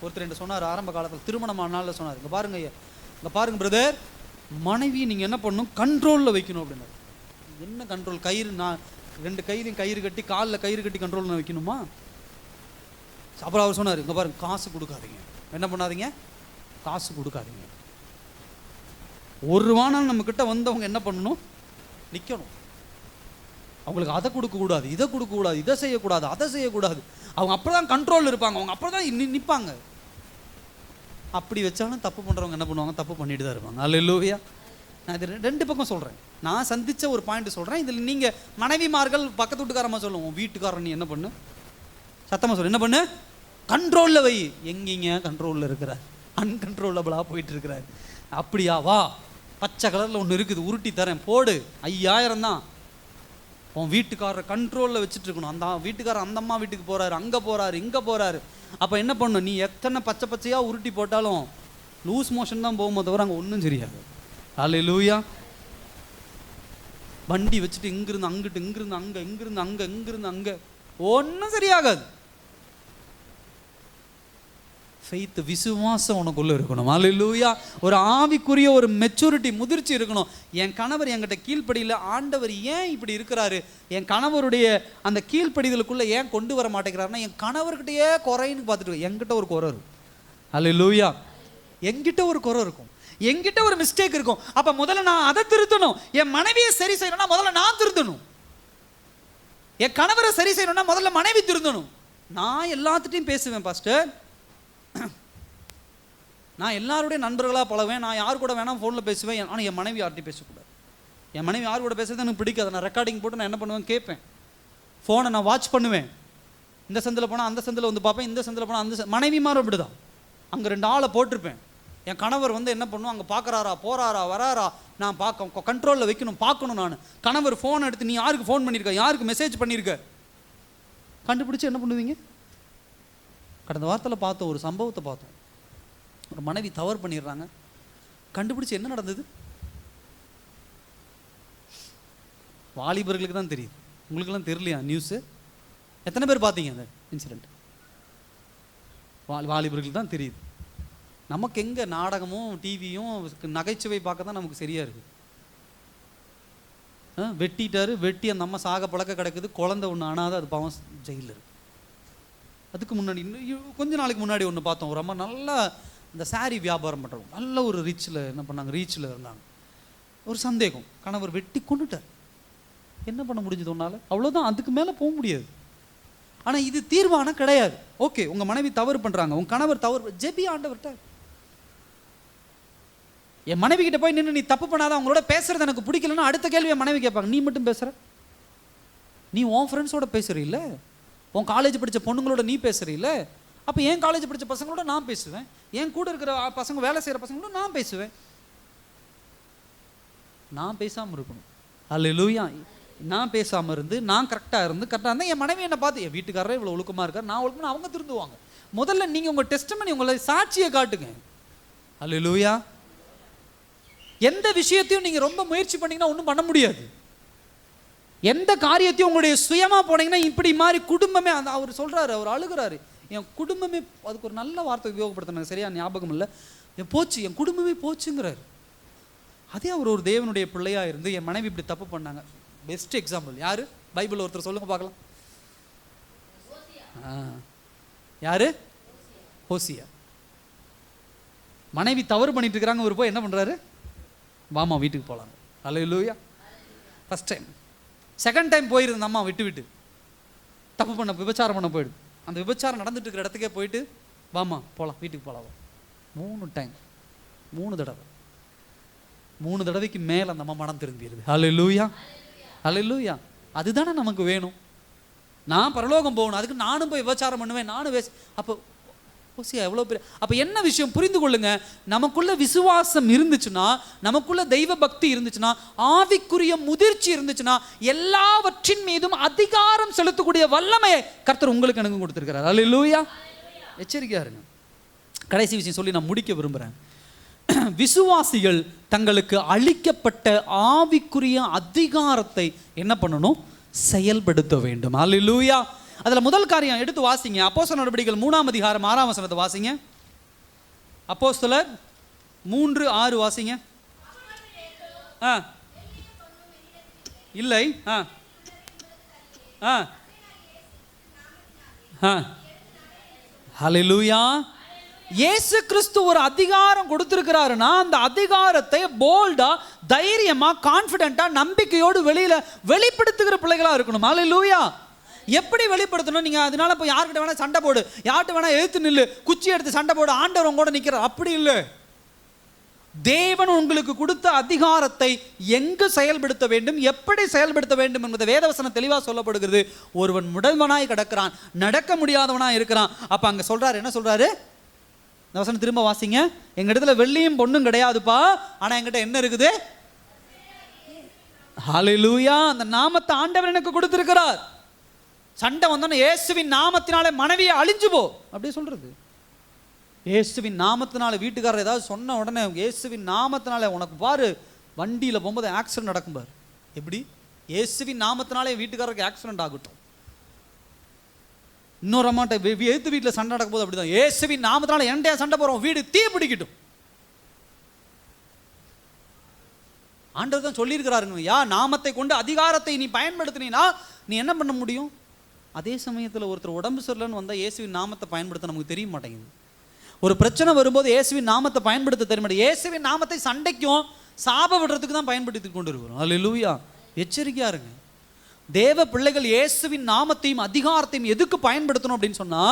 ஒருத்தர் என்ன சொன்னார் ஆரம்ப காலத்தில், திருமணமான நாளில் சொன்னார், இங்கே பாருங்க பிரதர், மனைவி நீங்கள் என்ன பண்ணணும், கண்ட்ரோலில் வைக்கணும் அப்படின்னாரு. என்ன கண்ட்ரோல்? கயிறு, நான் 2 கையிலையும் கயிறு கட்டி, காலில் கயிறு கட்டி கண்ட்ரோலில் வைக்கணுமா? அப்புறம் அவர் சொன்னார், இங்கே பாருங்க, காசு கொடுக்காதீங்க, என்ன பண்ணாதீங்க, காசு கொடுக்காதீங்க. ஒரு வாரம் நம்ம கிட்ட வந்தவங்க என்ன பண்ணணும், நிற்கணும். அவங்களுக்கு அதை கொடுக்கக்கூடாது, இதை கொடுக்கக்கூடாது, இதை செய்யக்கூடாது, அதை செய்யக்கூடாது. அவங்க அப்பதான் கண்ட்ரோல் இருப்பாங்க, அவங்க அப்பதான் நிற்பாங்க. அப்படி வச்சாலும் தப்பு பண்ணுறவங்க என்ன பண்ணுவாங்க, தப்பு பண்ணிட்டு தான் இருப்பாங்க. அல்லேலூயா. நான் இது 2 பக்கம் சொல்கிறேன். நான் சந்தித்த ஒரு பாயிண்ட் சொல்கிறேன். இதில் நீங்கள் மனைவிமார்கள் பக்கத்து வீட்டுக்காரமாக சொல்லுவோம், வீட்டுக்காரன் நீ என்ன பண்ணு, சத்தமாக சொல்லு, என்ன பண்ணு, கண்ட்ரோலில் வை. எங்கீங்க கண்ட்ரோலில் இருக்கிறார், அன்கண்ட்ரோலபிளாக போயிட்டு இருக்கிறார். அப்படியா, வா, பச்சை கலரில் ஒன்று இருக்குது, உருட்டி தரேன், போடு, 5000 தான். உன் வீட்டுக்காரர் கண்ட்ரோலில் வச்சுட்டு இருக்கணும். அந்த வீட்டுக்காரர் அந்த அம்மா வீட்டுக்கு போகிறாரு, அங்கே போகிறாரு, இங்கே போகிறாரு. அப்போ என்ன பண்ணணும், நீ எத்தனை பச்சை பச்சையாக உருட்டி போட்டாலும் லூஸ் மோஷன் தான் போகும்போது தவிர அங்கே ஒன்றும் சரியாது. அல்லேலூயா. வண்டி வச்சுட்டு இங்கிருந்து அங்கிட்டு, இங்கிருந்து அங்கே, இங்கிருந்து அங்கே, இங்கிருந்து அங்கே, ஒன்றும் சரியாகாது. ஃபெய்த், விசுவாசம் உனக்குள்ள இருக்கணும். அல்லேலூயா. ஒரு ஆவிக்குரிய ஒரு மெச்சூரிட்டி, முதிர்ச்சி இருக்கணும். என் கணவர் என்கிட்ட கீழ்ப்படியில், ஆண்டவர் ஏன் இப்படி இருக்கிறாரு, என் கணவருடைய அந்த கீழ்ப்படிதலுக்குள்ள ஏன் கொண்டு வர மாட்டேங்கிறாருன்னா, என் கணவர்கிட்டயே குறைன்னு பார்த்துட்டு, என்கிட்ட ஒரு குறை இருக்கும். அல்லேலூயா. என்கிட்ட ஒரு குறை இருக்கும், என்கிட்ட ஒரு மிஸ்டேக் இருக்கும். அப்ப முதல்ல நான் அதை திருத்தணும். என் மனைவியை சரி செய்யணும்னா முதல்ல நான் திருத்தணும். என் கணவரை சரி செய்யணும்னா முதல்ல மனைவி திருந்தணும். நான் எல்லாத்துட்டையும் பேசுவேன் பாஸ்டர், நான் எல்லாருடைய நண்பர்களாக பழவேன், நான் யார் கூட வேணால் ஃபோனில் பேசுவேன். ஆனால் என் மனைவி யார்கிட்டையும் பேசக்கூடாது. என் மனைவி யார் கூட பேசுறது எனக்கு பிடிக்காது. நான் ரெக்கார்டிங் போட்டு நான் என்ன பண்ணுவேன், கேட்பேன், ஃபோனை நான் வாட்ச் பண்ணுவேன். இந்த சந்தில் போனால் அந்த சந்தில் வந்து பார்ப்பேன், இந்த சந்தில் போனால் அந்த மனைவி மாறும் அப்படி தான். அங்கே 2 ஆளை போட்டிருப்பேன். என் கணவர் வந்து என்ன பண்ணுவோம், அங்கே பார்க்குறாரா, போகிறாரா, வராரா, நான் பார்க்க கண்ட்ரோலில் வைக்கணும், பார்க்கணும். நான் கணவர் ஃபோன் எடுத்து, நீ யாருக்கு ஃபோன் பண்ணியிருக்க, யாருக்கு மெசேஜ் பண்ணியிருக்க, கண்டுபிடிச்சி என்ன பண்ணுவீங்க? கடந்த வாரத்தில் பார்த்தோம், ஒரு சம்பவத்தை பார்த்தோம். ஒரு மனைவி தவறு பண்ணிடுறாங்க, கண்டுபிடிச்சி என்ன நடந்தது, வாலிபர்களுக்கு தான் தெரியுது, உங்களுக்கெல்லாம் தெரியலையா நியூஸு? எத்தனை பேர் பார்த்தீங்க அந்த இன்சிடெண்ட்? வாலிபர்களுக்கு தான் தெரியுது. நமக்கு எங்கே நாடகமும் டிவியும் நகைச்சுவை பார்க்க தான் நமக்கு சரியாக இருக்குது. வெட்டிட்டாரு, வெட்டி அந்த அம்மா சாக பழக்க கிடக்குது, குழந்தை ஒன்று ஆனாது, அது பாவம் ஜெயிலில் இருக்குது. அதுக்கு முன்னாடி கொஞ்ச நாளைக்கு முன்னாடி ஒன்று பார்த்தோம், ஒரு அம்மா நல்லா இந்த சாரீ வியாபாரம் பண்ணுறவங்க, நல்ல ஒரு ரிச்சில் என்ன பண்ணாங்க, ரீச்சில் இருந்தாங்க. ஒரு சந்தேகம், கணவர் வெட்டி கொண்டுட்டார். என்ன பண்ண முடிஞ்சது ஒன்றால்? அவ்வளோதான், அதுக்கு மேலே போக முடியாது. ஆனால் இது தீர்வானம் கிடையாது. ஓகே, உங்கள் மனைவி தவறு பண்ணுறாங்க, உங்கள் கணவர் தவறு, ஜெபி ஆண்டவர்கிட்ட. என் மனைவி கிட்ட போய் நின்று நீ தப்பு பண்ணாத, அவங்களோட பேசுறது எனக்கு பிடிக்கலன்னா அடுத்த கேள்வி என் மனைவி கேட்பாங்க, நீ மட்டும் பேசுகிற, நீ உன் ஃப்ரெண்ட்ஸோட பேசுறீல்ல, உன் காலேஜ் படித்த பொண்ணுங்களோட நீ பேசுறீல்ல, அப்போ என் காலேஜ் படித்த பசங்களோட நான் பேசுவேன், என் கூட இருக்கிற பசங்க, வேலை செய்கிற பசங்களோட நான் பேசுவேன். நான் பேசாமல் இருக்கணும். அல்லேலூயா. நான் பேசாமல் இருந்து, நான் கரெக்டாக இருந்தால் என் மனைவி என்னை பார்த்து, என் வீட்டுக்காரரே இவ்வளோ ஒழுக்கமாக இருக்கார், நான் ஒழுக்கமாக, அவங்க திருந்துவாங்க. முதல்ல நீங்கள் உங்கள் டெஸ்டிமனி, உங்களை சாட்சியை காட்டுங்க. அல்லேலூயா. எந்த விஷயத்தையும் நீங்கள் ரொம்ப முயற்சி பண்ணிங்கன்னா ஒன்றும் பண்ண முடியாது. எந்த காரியத்தையும் உங்களுடைய சுயமாக போனீங்கன்னா இப்படி மாதிரி குடும்பமே, அந்த அவர் சொல்கிறாரு, அவர் அழுகிறாரு, என் குடும்பமே, அதுக்கு ஒரு நல்ல வார்த்தை உபயோகப்படுத்தினாங்க, சரியா ஞாபகம் இல்லை, என் போச்சு, என் குடும்பமே போச்சுங்கிறாரு. அதே அவர் ஒரு தேவனுடைய பிள்ளையாக இருந்து என் மனைவி இப்படி தப்பு பண்ணாங்க. பெஸ்ட் எக்ஸாம்பிள் யாரு? பைபிள் ஒருத்தர் சொல்லுங்க பார்க்கலாம். யாரு? ஹோசியா. மனைவி தவறு பண்ணிட்டு இருக்கிறாங்க, ஒரு போய் என்ன பண்றாரு, வாமா வீட்டுக்கு போகலாம். Hallelujah. First time. Second time போயிருந்த அம்மா விட்டு தப்பு பண்ண விபச்சாரம் பண்ண போயிடுது. அந்த விபச்சாரம் நடந்துட்டு இருக்கிற இடத்துக்கே போயிட்டு வாமா போகலாம் வீட்டுக்கு போகலாம். 3 டைம், 3 தடவை, 3 தடவைக்கு மேலே அந்த அம்மா மனம் திரும்பிடுது. அல்லேலூயா, அல்லேலூயா. அதுதானே நமக்கு வேணும். நான் பரலோகம் போகணும், அதுக்கு நானும் போய் விபச்சாரம் பண்ணுவேன், நானும் அப்போ ஓசியா எவ்வளோ பெரிய. அப்போ என்ன விஷயம் புரிந்து கொள்ளுங்க, நமக்குள்ள விசுவாசம் இருந்துச்சுன்னா, நமக்குள்ள தெய்வ பக்தி இருந்துச்சுன்னா, ஆவிக்குரிய முதிர்ச்சி இருந்துச்சுன்னா, எல்லாவற்றின் மீதும் அதிகாரம் செலுத்தக்கூடிய வல்லமையை கர்த்தர் உங்களுக்கு எனக்கு கொடுத்துருக்கிறார். அல்லேலூயா. எச்சரிக்கையா இருங்க. கடைசி விஷயம் சொல்லி நான் முடிக்க விரும்புகிறேன். விசுவாசிகள் தங்களுக்கு அளிக்கப்பட்ட ஆவிக்குரிய அதிகாரத்தை என்ன பண்ணணும், செயல்படுத்த வேண்டும். அல்லேலூயா. அதில் முதல் காரியம் எடுத்து வாசிங்க. அப்போஸ்தலர் நடவடிக்கைகள் 3ஆம் அதிகாரம் 6ஆம் வசனத்தை வாசிங்க. அப்போஸ்தலர் 3:6 வாசிங்க. இல்லை. ஹல்லேலூயா. இயேசு கிறிஸ்து ஒரு அதிகாரம் கொடுத்திருக்கிறாருன்னா, அந்த அதிகாரத்தை போல்டா, தைரியமா, கான்ஃபிடென்ட்டா, நம்பிக்கையோடு வெளிப்படுத்துகிற பிள்ளைகளா இருக்கணும். ஹல்லேலூயா. எப்படி வெளிப்படுத்தணும்? நீங்க அதனால போய் யார்கிட்ட வேணா சண்டை போடு, யார்கிட்ட வேணா எழுத்து நில்லு, குச்சி எடுத்து சண்டை போடு, ஆண்டவர் உங்க கூட நிற்கிறார், அப்படி இல்லை. தேவன் உங்களுக்கு கொடுத்த அதிகாரத்தை எங்கு செயல்படுத்த வேண்டும், எப்படி செயல்படுத்த வேண்டும் என்பதை வேதவசனம் தெளிவாக சொல்லப்படுகிறது. ஒருவன் முடவனாய் கிடக்கிறான், நடக்க முடியாதவனாய் இருக்கிறான். அப்ப அங்க சொல்றாரு, என்ன சொல்றாரு? இந்த வசனம் திரும்ப வாசிங்க. எங்க இடத்துல வெள்ளியும் பொண்ணும் கிடையாதுப்பா, ஆனா என்கிட்ட என்ன இருக்குது? ஹல்லேலூயா. அந்த நாமத்தை ஆண்டவர் எனக்கு கொடுத்திருக்கிறார். சண்டை வந்தோன்னு இயேசுவின் நாமத்தினாலே மனைவியை அழிஞ்சு போ அப்படியே சொல்றது. இயேசுவின் நாமத்தினால வீட்டுக்காரர் ஏதாவது சொன்ன உடனே இயேசுவின் நாமத்தினால உனக்கு பாரு வண்டியில் போகும்போது ஆக்சிடென்ட் நடக்கும் பாரு. எப்படி? இயேசுவின் நாமத்தினாலே வீட்டுக்காரருக்கு ஆக்சிடென்ட் ஆகட்டும். இன்னொரு அம்மாட்ட எழுத்து வீட்டில் சண்டை நடக்கும் போது அப்படிதான், இயேசுவின் நாமத்தினால என்கிட்ட சண்டை போகிறோம், வீடு தீ பிடிக்கட்டும். ஆண்டவர் தான் சொல்லியிருக்கிறாருங்க, யா நாமத்தை கொண்டு அதிகாரத்தை நீ பயன்படுத்தினா நீ என்ன பண்ண முடியும்? அதே சமயத்தில் ஒருத்தர் உடம்பு சரியில்லைன்னு வந்தால் இயேசுவின் நாமத்தை பயன்படுத்த நமக்கு தெரிய மாட்டேங்குது. ஒரு பிரச்சனை வரும்போது இயேசுவின் நாமத்தை பயன்படுத்த தெரிய மாட்டேங்குது. இயேசுவின் நாமத்தை சண்டைக்கும் சாப விடுறதுக்கு தான் பயன்படுத்தி கொண்டு இருக்கிறோம். அல்லேலூயா. எச்சரிக்கையா இருங்க. தேவ பிள்ளைகள் இயேசுவின் நாமத்தையும் அதிகாரத்தையும் எதுக்கு பயன்படுத்தணும் அப்படின்னு சொன்னா,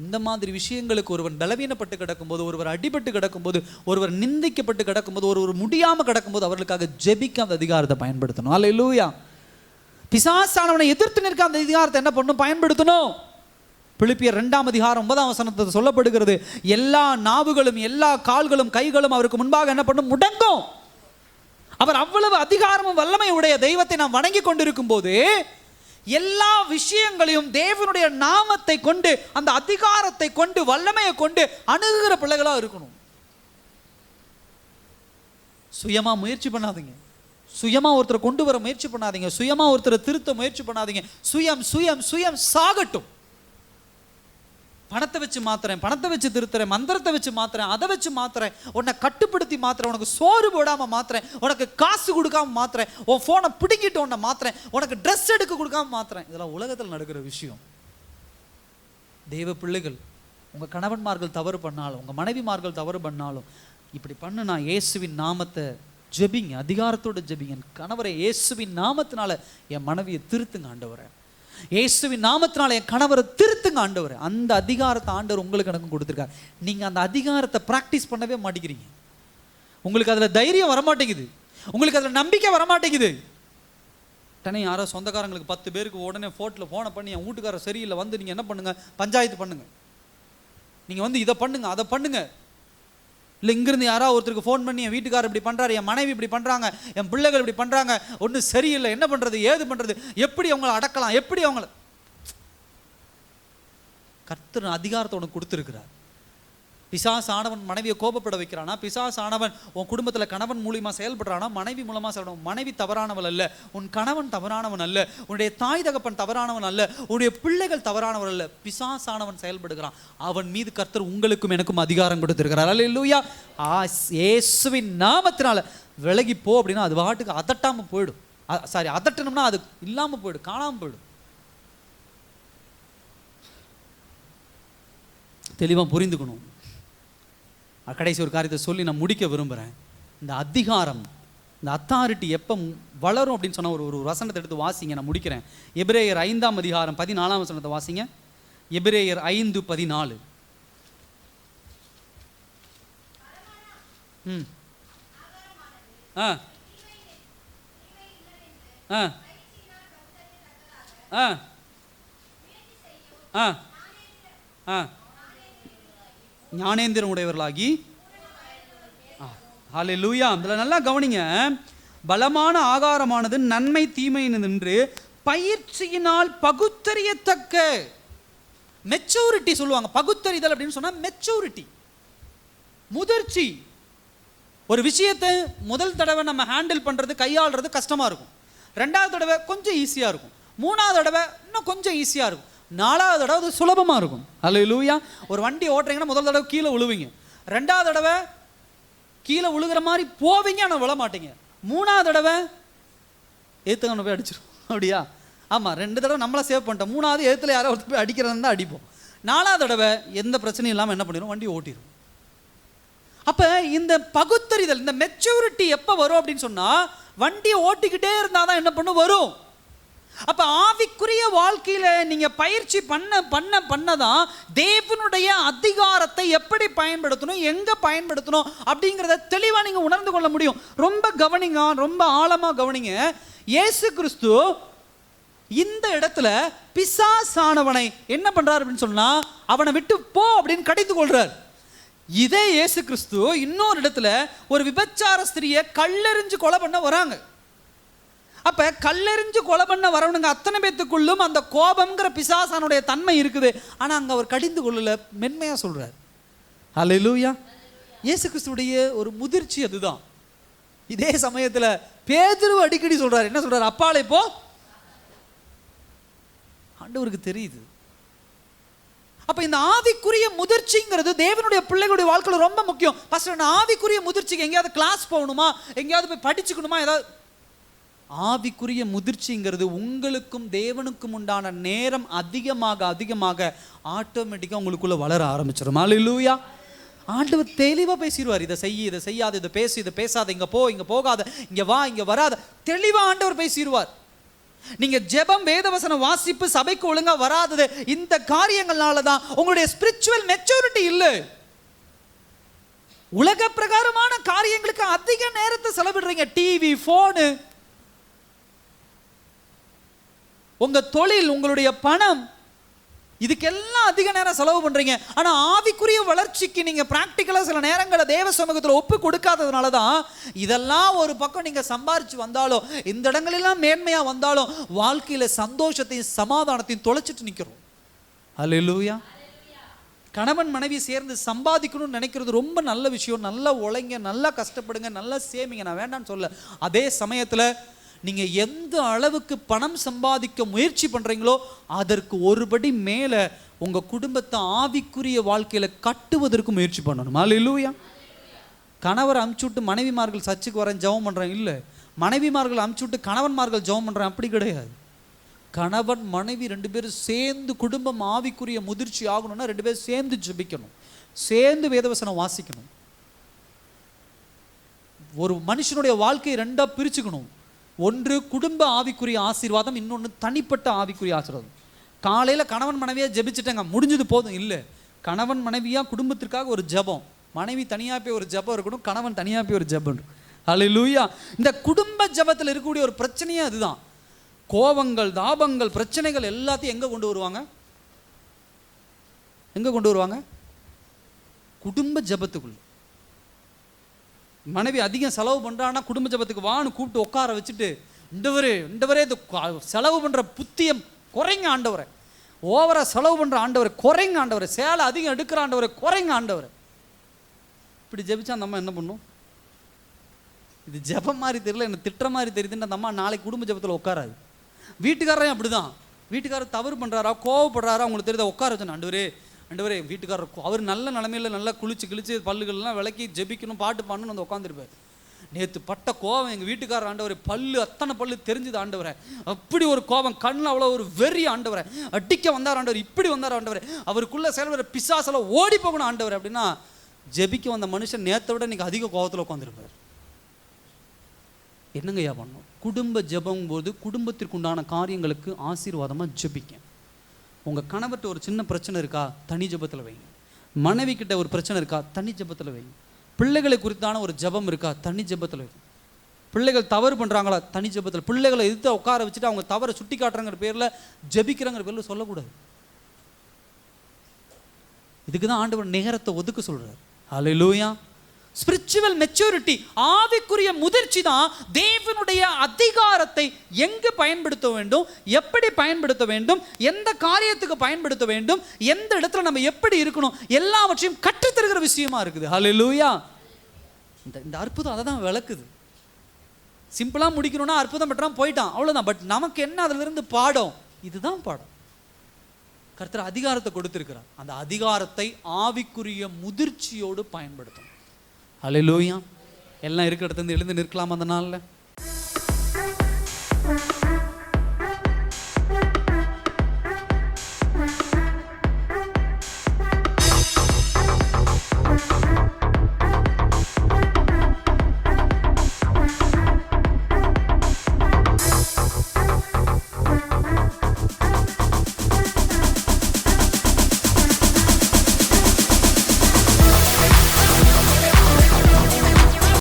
இந்த மாதிரி விஷயங்களுக்கு ஒருவன் பலவீனப்பட்டு கிடக்கும்போது, ஒருவர் அடிபட்டு கிடக்கும்போது, ஒருவர் நிந்திக்கப்பட்டு கிடக்கும்போது, ஒருவர் முடியாமல் கிடக்கும்போது அவர்களுக்காக ஜெபிக்க அந்த அதிகாரத்தை பயன்படுத்தணும். அல்லேலூயா. பிசாசானவனை எதிர்த்து நிற்க அந்த அதிகாரத்தை என்ன பண்ணணும்? பயன்படுத்தணும். பிலிப்பியர் 2ஆம் அதிகாரம் 9ஆம் வசனத்தில் சொல்லப்படுகிறது, எல்லா நாவுகளும் எல்லா கால்களும் கைகளும் அவருக்கு முன்பாக என்ன பண்ணும்? முடங்கும். அவர் அவ்வளவு அதிகாரமும் வல்லமை உடைய தெய்வத்தை நாம் வணங்கி கொண்டிருக்கும் போது எல்லா விஷயங்களையும் தேவனுடைய நாமத்தை கொண்டு, அந்த அதிகாரத்தை கொண்டு, வல்லமையை கொண்டு அணுகுகிற பிள்ளைகளா இருக்கணும். சுயமா முயற்சி பண்ணாதீங்க. சுயமா ஒருத்தரை கொண்டு வர முயற்சி பண்ணாதீங்க. சுயமா ஒருத்தரை திருத்த முயற்சி பண்ணாதீங்க. சுயம் சுயம் சுயம் சாகட்டும். பணத்தை வச்சு மாத்துறேன், பணத்தை வச்சு திருத்துறேன், மந்திரத்தை வச்சு மாத்துறேன், அதை வச்சு மாத்துறேன், உன்னை கட்டுப்படுத்தி மாத்துறேன், உனக்கு சோறு போடாம மாத்துறேன், உனக்கு காசு கொடுக்காம மாத்துறேன், உன் போனை பிடிங்கிட்டு உன்னை மாத்துறேன், உனக்கு ட்ரெஸ் எடுக்க கொடுக்காம மாத்துறேன். இதெல்லாம் உலகத்தில் நடக்கிற விஷயம். தெய்வ பிள்ளைகள், உங்க கணவன்மார்கள் தவறு பண்ணாலும், உங்க மனைவிமார்கள் தவறு பண்ணாலும், இப்படி பண்ணு, நான் இயேசுவின் நாமத்தை ஜெபிங்க, அதிகாரத்தோட ஜெபிங்க. கணவரை இயேசுவின் நாமத்தினால என் மனைவியை திருத்துங்க ஆண்டவரே, இயேசுவின் நாமத்தினால என் கணவரை திருத்துங்க ஆண்டவரே. அந்த அதிகாரத்தை ஆண்டவர் உங்களுக்கு எனக்கு கொடுத்துருக்காரு. நீங்க அந்த அதிகாரத்தை பிராக்டிஸ் பண்ணவே மாட்டேங்கிறீங்க. உங்களுக்கு அதுல தைரியம் வரமாட்டேங்குது, உங்களுக்கு அதுல நம்பிக்கை வரமாட்டேங்குது. உடனே யாரோ சொந்தக்காரங்களுக்கு 10 பேருக்கு உடனே ஃபோனை பண்ணி, என் வீட்டுக்காரர் சரியில்லை, வந்து நீங்க என்ன பண்ணுங்க? பஞ்சாயத்து பண்ணுங்க. நீங்க வந்து இதை பண்ணுங்க, அதை பண்ணுங்க. இல்லை இங்கிருந்து யாராவது ஒருத்தருக்கு ஃபோன் பண்ணி, என் வீட்டுக்காரர் இப்படி பண்ணுறாரு, என் மனைவி இப்படி பண்ணுறாங்க, என் பிள்ளைகள் இப்படி பண்ணுறாங்க, ஒன்றும் சரியில்லை, என்ன பண்ணுறது, ஏது பண்ணுறது, எப்படி அவங்கள அடக்கலாம், எப்படி அவங்கள. கர்த்தர் அதிகாரத்தை உனக்கு கொடுத்துருக்கிறார். பிசாசு ஆனவன் மனைவியை கோபப்பட வைக்கிறானா, பிசாசு ஆனவன் உன் குடும்பத்தில் கணவன் மூலியமா செயல்படுறானா, மனைவி மூலமா செயல்படும். மனைவி தவறானவள் அல்ல, உன் கணவன் தவறானவன் அல்ல, உன்னுடைய தாய் தகப்பன் தவறானவன் அல்ல, உன்னுடைய பிள்ளைகள் தவறானவன் அல்ல, பிசாசானவன் செயல்படுகிறான். அவன் மீது கர்த்தர் உங்களுக்கும் எனக்கும் அதிகாரம் கொடுத்திருக்கிறார். அல்லேலூயா. இயேசுவின் நாமத்தினால விலகி போ அப்படின்னா அது வாட்டுக்கு அதட்டாம போயிடும். அதட்டணும்னா அது இல்லாம போயிடும், காணாம போயிடும். தெளிவாக புரிந்துக்கணும். கடைசி ஒரு காரியத்தை சொல்லி நான் முடிக்க விரும்புகிறேன். இந்த அதிகாரம், இந்த அத்தாரிட்டி எப்போ வளரும் அப்படின்னு சொன்னால் ஒரு வசனத்தை எடுத்து வாசிங்க, நான் முடிக்கிறேன். எபிரேயர் 5ஆம் அதிகாரம் 14ஆம் வசனத்தை வாசிங்க. எபிரேயர் 5:14. ஆ ஆ ஆ ஆ ஆ ஞானேந்திரம் உடையவர்களாகி, ஹல்லேலூயா. அதில் நல்லா கவனிங்க. பலமான ஆகாரமானது நன்மை தீமை நின்று பயிற்சியினால் பகுத்தறியத்தக்க, மெச்சூரிட்டி சொல்லுவாங்க. பகுத்தறிதல் அப்படின்னு சொன்னா மெச்சூரிட்டி, முதிர்ச்சி. ஒரு விஷயத்தை முதல் தடவை நம்ம ஹேண்டில் பண்றது, கையாளுறது கஷ்டமா இருக்கும். 2வது தடவை கொஞ்சம் ஈஸியா இருக்கும். 3வது தடவை இன்னும் கொஞ்சம் ஈஸியா இருக்கும். 4வது தடவை அது சுலபமா இருக்கும். ஹல்லேலூயா. ஒரு வண்டி ஓட்டுறீங்கன்னா முதல் தடவை கீழே விழுவீங்க, 2வது தடவை கீழே விழுகிற மாதிரி போவீங்க, ஆனால் விழ மாட்டீங்க. 3வது தடவை ஏத்துக்கணும் போய் அடிச்சிடும். அப்படியா? ஆமாம், 2 தடவை நம்மளை சேவ் பண்ணிட்டோம். 3வது ஏத்துல யாரோ ஒருத்தர் போய் அடிக்கிறதா அடிப்போம். 4வது தடவை எந்த பிரச்சனையும் இல்லாமல் என்ன பண்ணிடும், வண்டி ஓட்டிடும். அப்போ இந்த பகுத்தறிதல், இந்த மெச்சூரிட்டி எப்போ வரும் அப்படின்னு சொன்னால், வண்டியை ஓட்டிக்கிட்டே இருந்தால் தான் என்ன பண்ணும், வரும். அப்போ ஆவிக்குரிய வாழ்க்கையில் நீங்கள் பயிற்சி பண்ணதான் தேவனுடைய அதிகாரத்தை எப்படி பயன்படுத்தணும், எங்கே பயன்படுத்தணும் அப்படிங்கிறத தெளிவாக நீங்கள் உணர்ந்து கொள்ள முடியும். ரொம்ப கவனிங்க, ரொம்ப ஆழமாக கவனிங்க. இயேசு கிறிஸ்து இந்த இடத்துல பிசாசானவனை என்ன பண்ணுறார் அப்படின்னு சொன்னால், அவனை விட்டு போ அப்படின்னு கடிந்து கொள்கிறார். இதே இயேசு கிறிஸ்து இன்னொரு இடத்துல ஒரு விபச்சார ஸ்திரியை கல்லெறிஞ்சு கொலை பண்ண வராங்க. அப்ப கல்லெறிஞ்சு கொலை பண்ண வரவனுங்க அத்தனை பேத்துக்குள்ளும் அந்த கோபம்ங்கிற பிசாசானுடைய தன்மை இருக்குது. ஆனா அங்க அவர் கடிந்து கொள்ளல, மென்மையா சொல்றார். ஹல்லேலூயா. இயேசு கிறிஸ்துடைய ஒரு முதிர்ச்சி அதுதான். இதே சமயத்துல பேதுரு அடிக்கடி சொல்றாரு, என்ன சொல்றாரு, அப்பாலே போ. ஆண்டவருக்கு தெரியுது. அப்ப இந்த ஆவிக்குரிய முதிர்ச்சிங்கிறது தேவனுடைய பிள்ளைகளுடைய வாழ்க்கையில் ரொம்ப முக்கியம். ஃபர்ஸ்ட் ஆவிக்குரிய முதிர்ச்சிக்கு எங்கேயாவது கிளாஸ் போகணுமா, எங்கேயாவது போய் படிச்சுக்கணுமா, ஏதாவது? ஆவிக்குரிய முதிர்ச்சிங்கிறது உங்களுக்கும் தேவனுக்கும் உண்டான நேரம் அதிகமாக அதிகமாக ஆட்டோமேட்டிக்காக உங்களுக்குள்ள வளர ஆரம்பிச்சிடும். ஹல்லேலூயா. ஆண்டவர் தெளிவாக பேசிடுவார். இதை செய்ய, இதை செய்யாத, இதை பேசு, இதை பேசாத, இங்கே போ, இங்கே போகாத, இங்கே வா, இங்கே வராத, தெளிவாக ஆண்டவர் பேசிடுவார். நீங்க ஜெபம், வேதவசன வாசிப்பு, சபைக்கு ஒழுங்கா வராதது இந்த காரியங்களால தான் உங்களுடைய ஸ்பிரிச்சுவல் மெச்சூரிட்டி இல்லை. உலக பிரகாரமான காரியங்களுக்கு அதிக நேரத்தை செலவிடுறீங்க. டிவி, போனு, உங்க தொழில், உங்களுடைய பணம், இதுக்கெல்லாம் அதிக நேரம் செலவு பண்றீங்க. ஆனா ஆவிக்குரிய வளர்ச்சிக்கு நீங்க பிராக்டிக்கலா சில நேரங்களை தேவ சமூகத்தில் ஒப்பு கொடுக்காததுனால தான் இதெல்லாம் ஒரு பக்கம் நீங்க சம்பாரிச்சு வந்தாலும், இந்த இடங்களெல்லாம் மேன்மையா வந்தாலும் வாழ்க்கையில சந்தோஷத்தையும் சமாதானத்தையும் தொலைச்சிட்டு நிக்கிறோம். ஹல்லேலூயா. கணவன் மனைவி சேர்ந்து சம்பாதிக்கணும்னு நினைக்கிறது ரொம்ப நல்ல விஷயம். நல்லா உழைங்க, நல்லா கஷ்டப்படுங்க, நல்லா சேமிங்க, நான் வேண்டான்னு சொல்ல. அதே சமயத்துல நீங்க எந்த அளவுக்கு பணம் சம்பாதிக்க முயற்சி பண்றீங்களோ அதற்கு ஒருபடி மேல உங்க குடும்பத்தை ஆவிக்குரிய வாழ்க்கையில கட்டுவதற்கு முயற்சி பண்ணணும். ஹல்லேலூயா. கணவர் அமுச்சுட்டு மனைவிமார்கள் சர்ச்சுக்கு வரேன் ஜெபம் பண்றேன் இல்ல, மனைவிமார்கள் அமுச்சுட்டு கணவன்மார்கள் ஜெபம் பண்றேன் அப்படி கிடையாது. கணவன் மனைவி 2 பேரும் சேர்ந்து குடும்பம் ஆவிக்குரிய முதிர்ச்சி ஆகணும்னா 2 பேரும் சேர்ந்து ஜெபிக்கணும், சேர்ந்து வேதவசனம் வாசிக்கணும். ஒரு மனுஷனுடைய வாழ்க்கையை 2ஆ பிரிச்சுக்கணும். ஒன்று குடும்ப ஆவிக்குரிய ஆசீர்வாதம், இன்னொன்று தனிப்பட்ட ஆவிக்குரிய ஆசீர்வாதம். காலையில் கணவன் மனைவியா ஜெபிச்சுட்டேங்க, முடிஞ்சது போதும் இல்லை. கணவன் மனைவியா குடும்பத்திற்காக ஒரு ஜெபம், மனைவி தனியாக போய் ஒரு ஜெபம் இருக்கணும், கணவன் தனியாக போய் ஒரு ஜெபம் இருக்கும். ஹல்லேலூயா. இந்த குடும்ப ஜெபத்தில் இருக்கக்கூடிய ஒரு பிரச்சனையே அதுதான். கோபங்கள், தாபங்கள், பிரச்சனைகள் எல்லாத்தையும் எங்கே கொண்டு வருவாங்க, எங்கே கொண்டு வருவாங்க? குடும்ப ஜெபத்துக்குள்ள. மனைவி அதிகம் செலவு பண்ணுறான்னா குடும்ப ஜெபத்துக்கு வான்னு கூப்பிட்டு உட்கார வச்சுட்டு, இண்டவரே இந்த செலவு பண்ணுற புத்தியம் குறைங்க ஆண்டவரை, ஓவராக செலவு பண்ணுற ஆண்டவரை குறைங்க ஆண்டவரை, சேலை அதிகம் எடுக்கிற ஆண்டவரை குறைங்க ஆண்டவரை. இப்படி ஜெபிச்சா அந்த அம்மா என்ன பண்ணும்? இது ஜெபம் மாதிரி தெரியல, என்ன திட்டுற மாதிரி தெரியுதுன்னு அந்த அம்மா நாளைக்கு குடும்ப ஜெபத்தில் உட்காராது. வீட்டுக்காரரையும் அப்படி தான். வீட்டுக்காரர் தவறு பண்ணுறாரா, கோவப்படுறாரா, அவங்களுக்கு தெரியுதா, உட்கார வச்சேன். ஆண்டவரே வீட்டுக்காரர் அவர் நல்ல நிலைமையில் நல்லா குளிச்சு பல்லுகள்லாம் விளக்கி ஜெபிக்கணும், பாட்டு பண்ணணும், வந்து உட்காந்துருப்பார். நேற்று பட்ட கோபம் எங்கள் வீட்டுக்காரர் ஆண்டவரை, அத்தனை பல்லு தெரிஞ்சுது ஆண்டவரை, அப்படி ஒரு கோபம், கண்ணில் அவ்வளோ ஒரு வெறி ஆண்டவரை, அடிக்க வந்தார் ஆண்டவர், இப்படி வந்தார் ஆண்டவரை, அவருக்குள்ளே செயல்படுற பிசாசெல்லாம் ஓடி போகணும் ஆண்டவர் அப்படின்னா, ஜெபிக்க வந்த மனுஷன் நேற்றை விட இன்னைக்கு அதிக கோபத்தில் உட்காந்துருப்பார். என்னங்கய்யா பண்ணணும்? குடும்ப ஜெபம் போது குடும்பத்திற்கு உண்டான காரியங்களுக்கு ஆசீர்வாதமாக ஜெபிக்க. உங்கள் கணவர்கிட்ட ஒரு சின்ன பிரச்சனை இருக்கா, தனி ஜெபத்தில் வைங்க. மனைவி கிட்ட ஒரு பிரச்சனை இருக்கா, தனி ஜெபத்தில் வைங்க. பிள்ளைகளை குறித்தான ஒரு ஜெபம் இருக்கா, தனி ஜெபத்தில் வைங்க. பிள்ளைகள் தவறு பண்ணுறாங்களா, தனி ஜெபத்தில். பிள்ளைகளை எதிர்த்து உட்கார வச்சுட்டு அவங்க தவறை சுட்டி காட்டுறங்கிற பேரில் ஜெபிக்கிறாங்கிற பேரில் சொல்லக்கூடாது. இதுக்கு தான் ஆண்டவர் நேரத்தை ஒதுக்க சொல்கிறார். ஹல்லேலூயா. ஸ்பிரிச்சுவல் மெச்சூரிட்டி, ஆவிக்குரிய முதிர்ச்சி தான் தேவனுடைய அதிகாரத்தை எங்கு பயன்படுத்த வேண்டும், எப்படி பயன்படுத்த வேண்டும், எந்த காரியத்துக்கு பயன்படுத்த வேண்டும், எந்த இடத்துல நம்ம எப்படி இருக்கணும், எல்லாவற்றையும் கற்றுத்தருகிற விஷயமா இருக்குது. ஹல்லேலூயா. இந்த அற்புதம் அதை தான் விளக்குது. சிம்பிளாக முடிக்கணும்னா அற்புதம் பெற்றான் போயிட்டான், அவ்வளோதான். பட் நமக்கு என்ன அதிலிருந்து பாடம்? இதுதான் பாடம். கர்த்தர் அதிகாரத்தை கொடுத்திருக்கிறார். அந்த அதிகாரத்தை ஆவிக்குரிய முதிர்ச்சியோடு பயன்படுத்தணும். ஹல்லேலூயா. எல்லாம் இருக்கிற இடத்துல எழுந்து நிற்கலாம் அந்த நாளில்.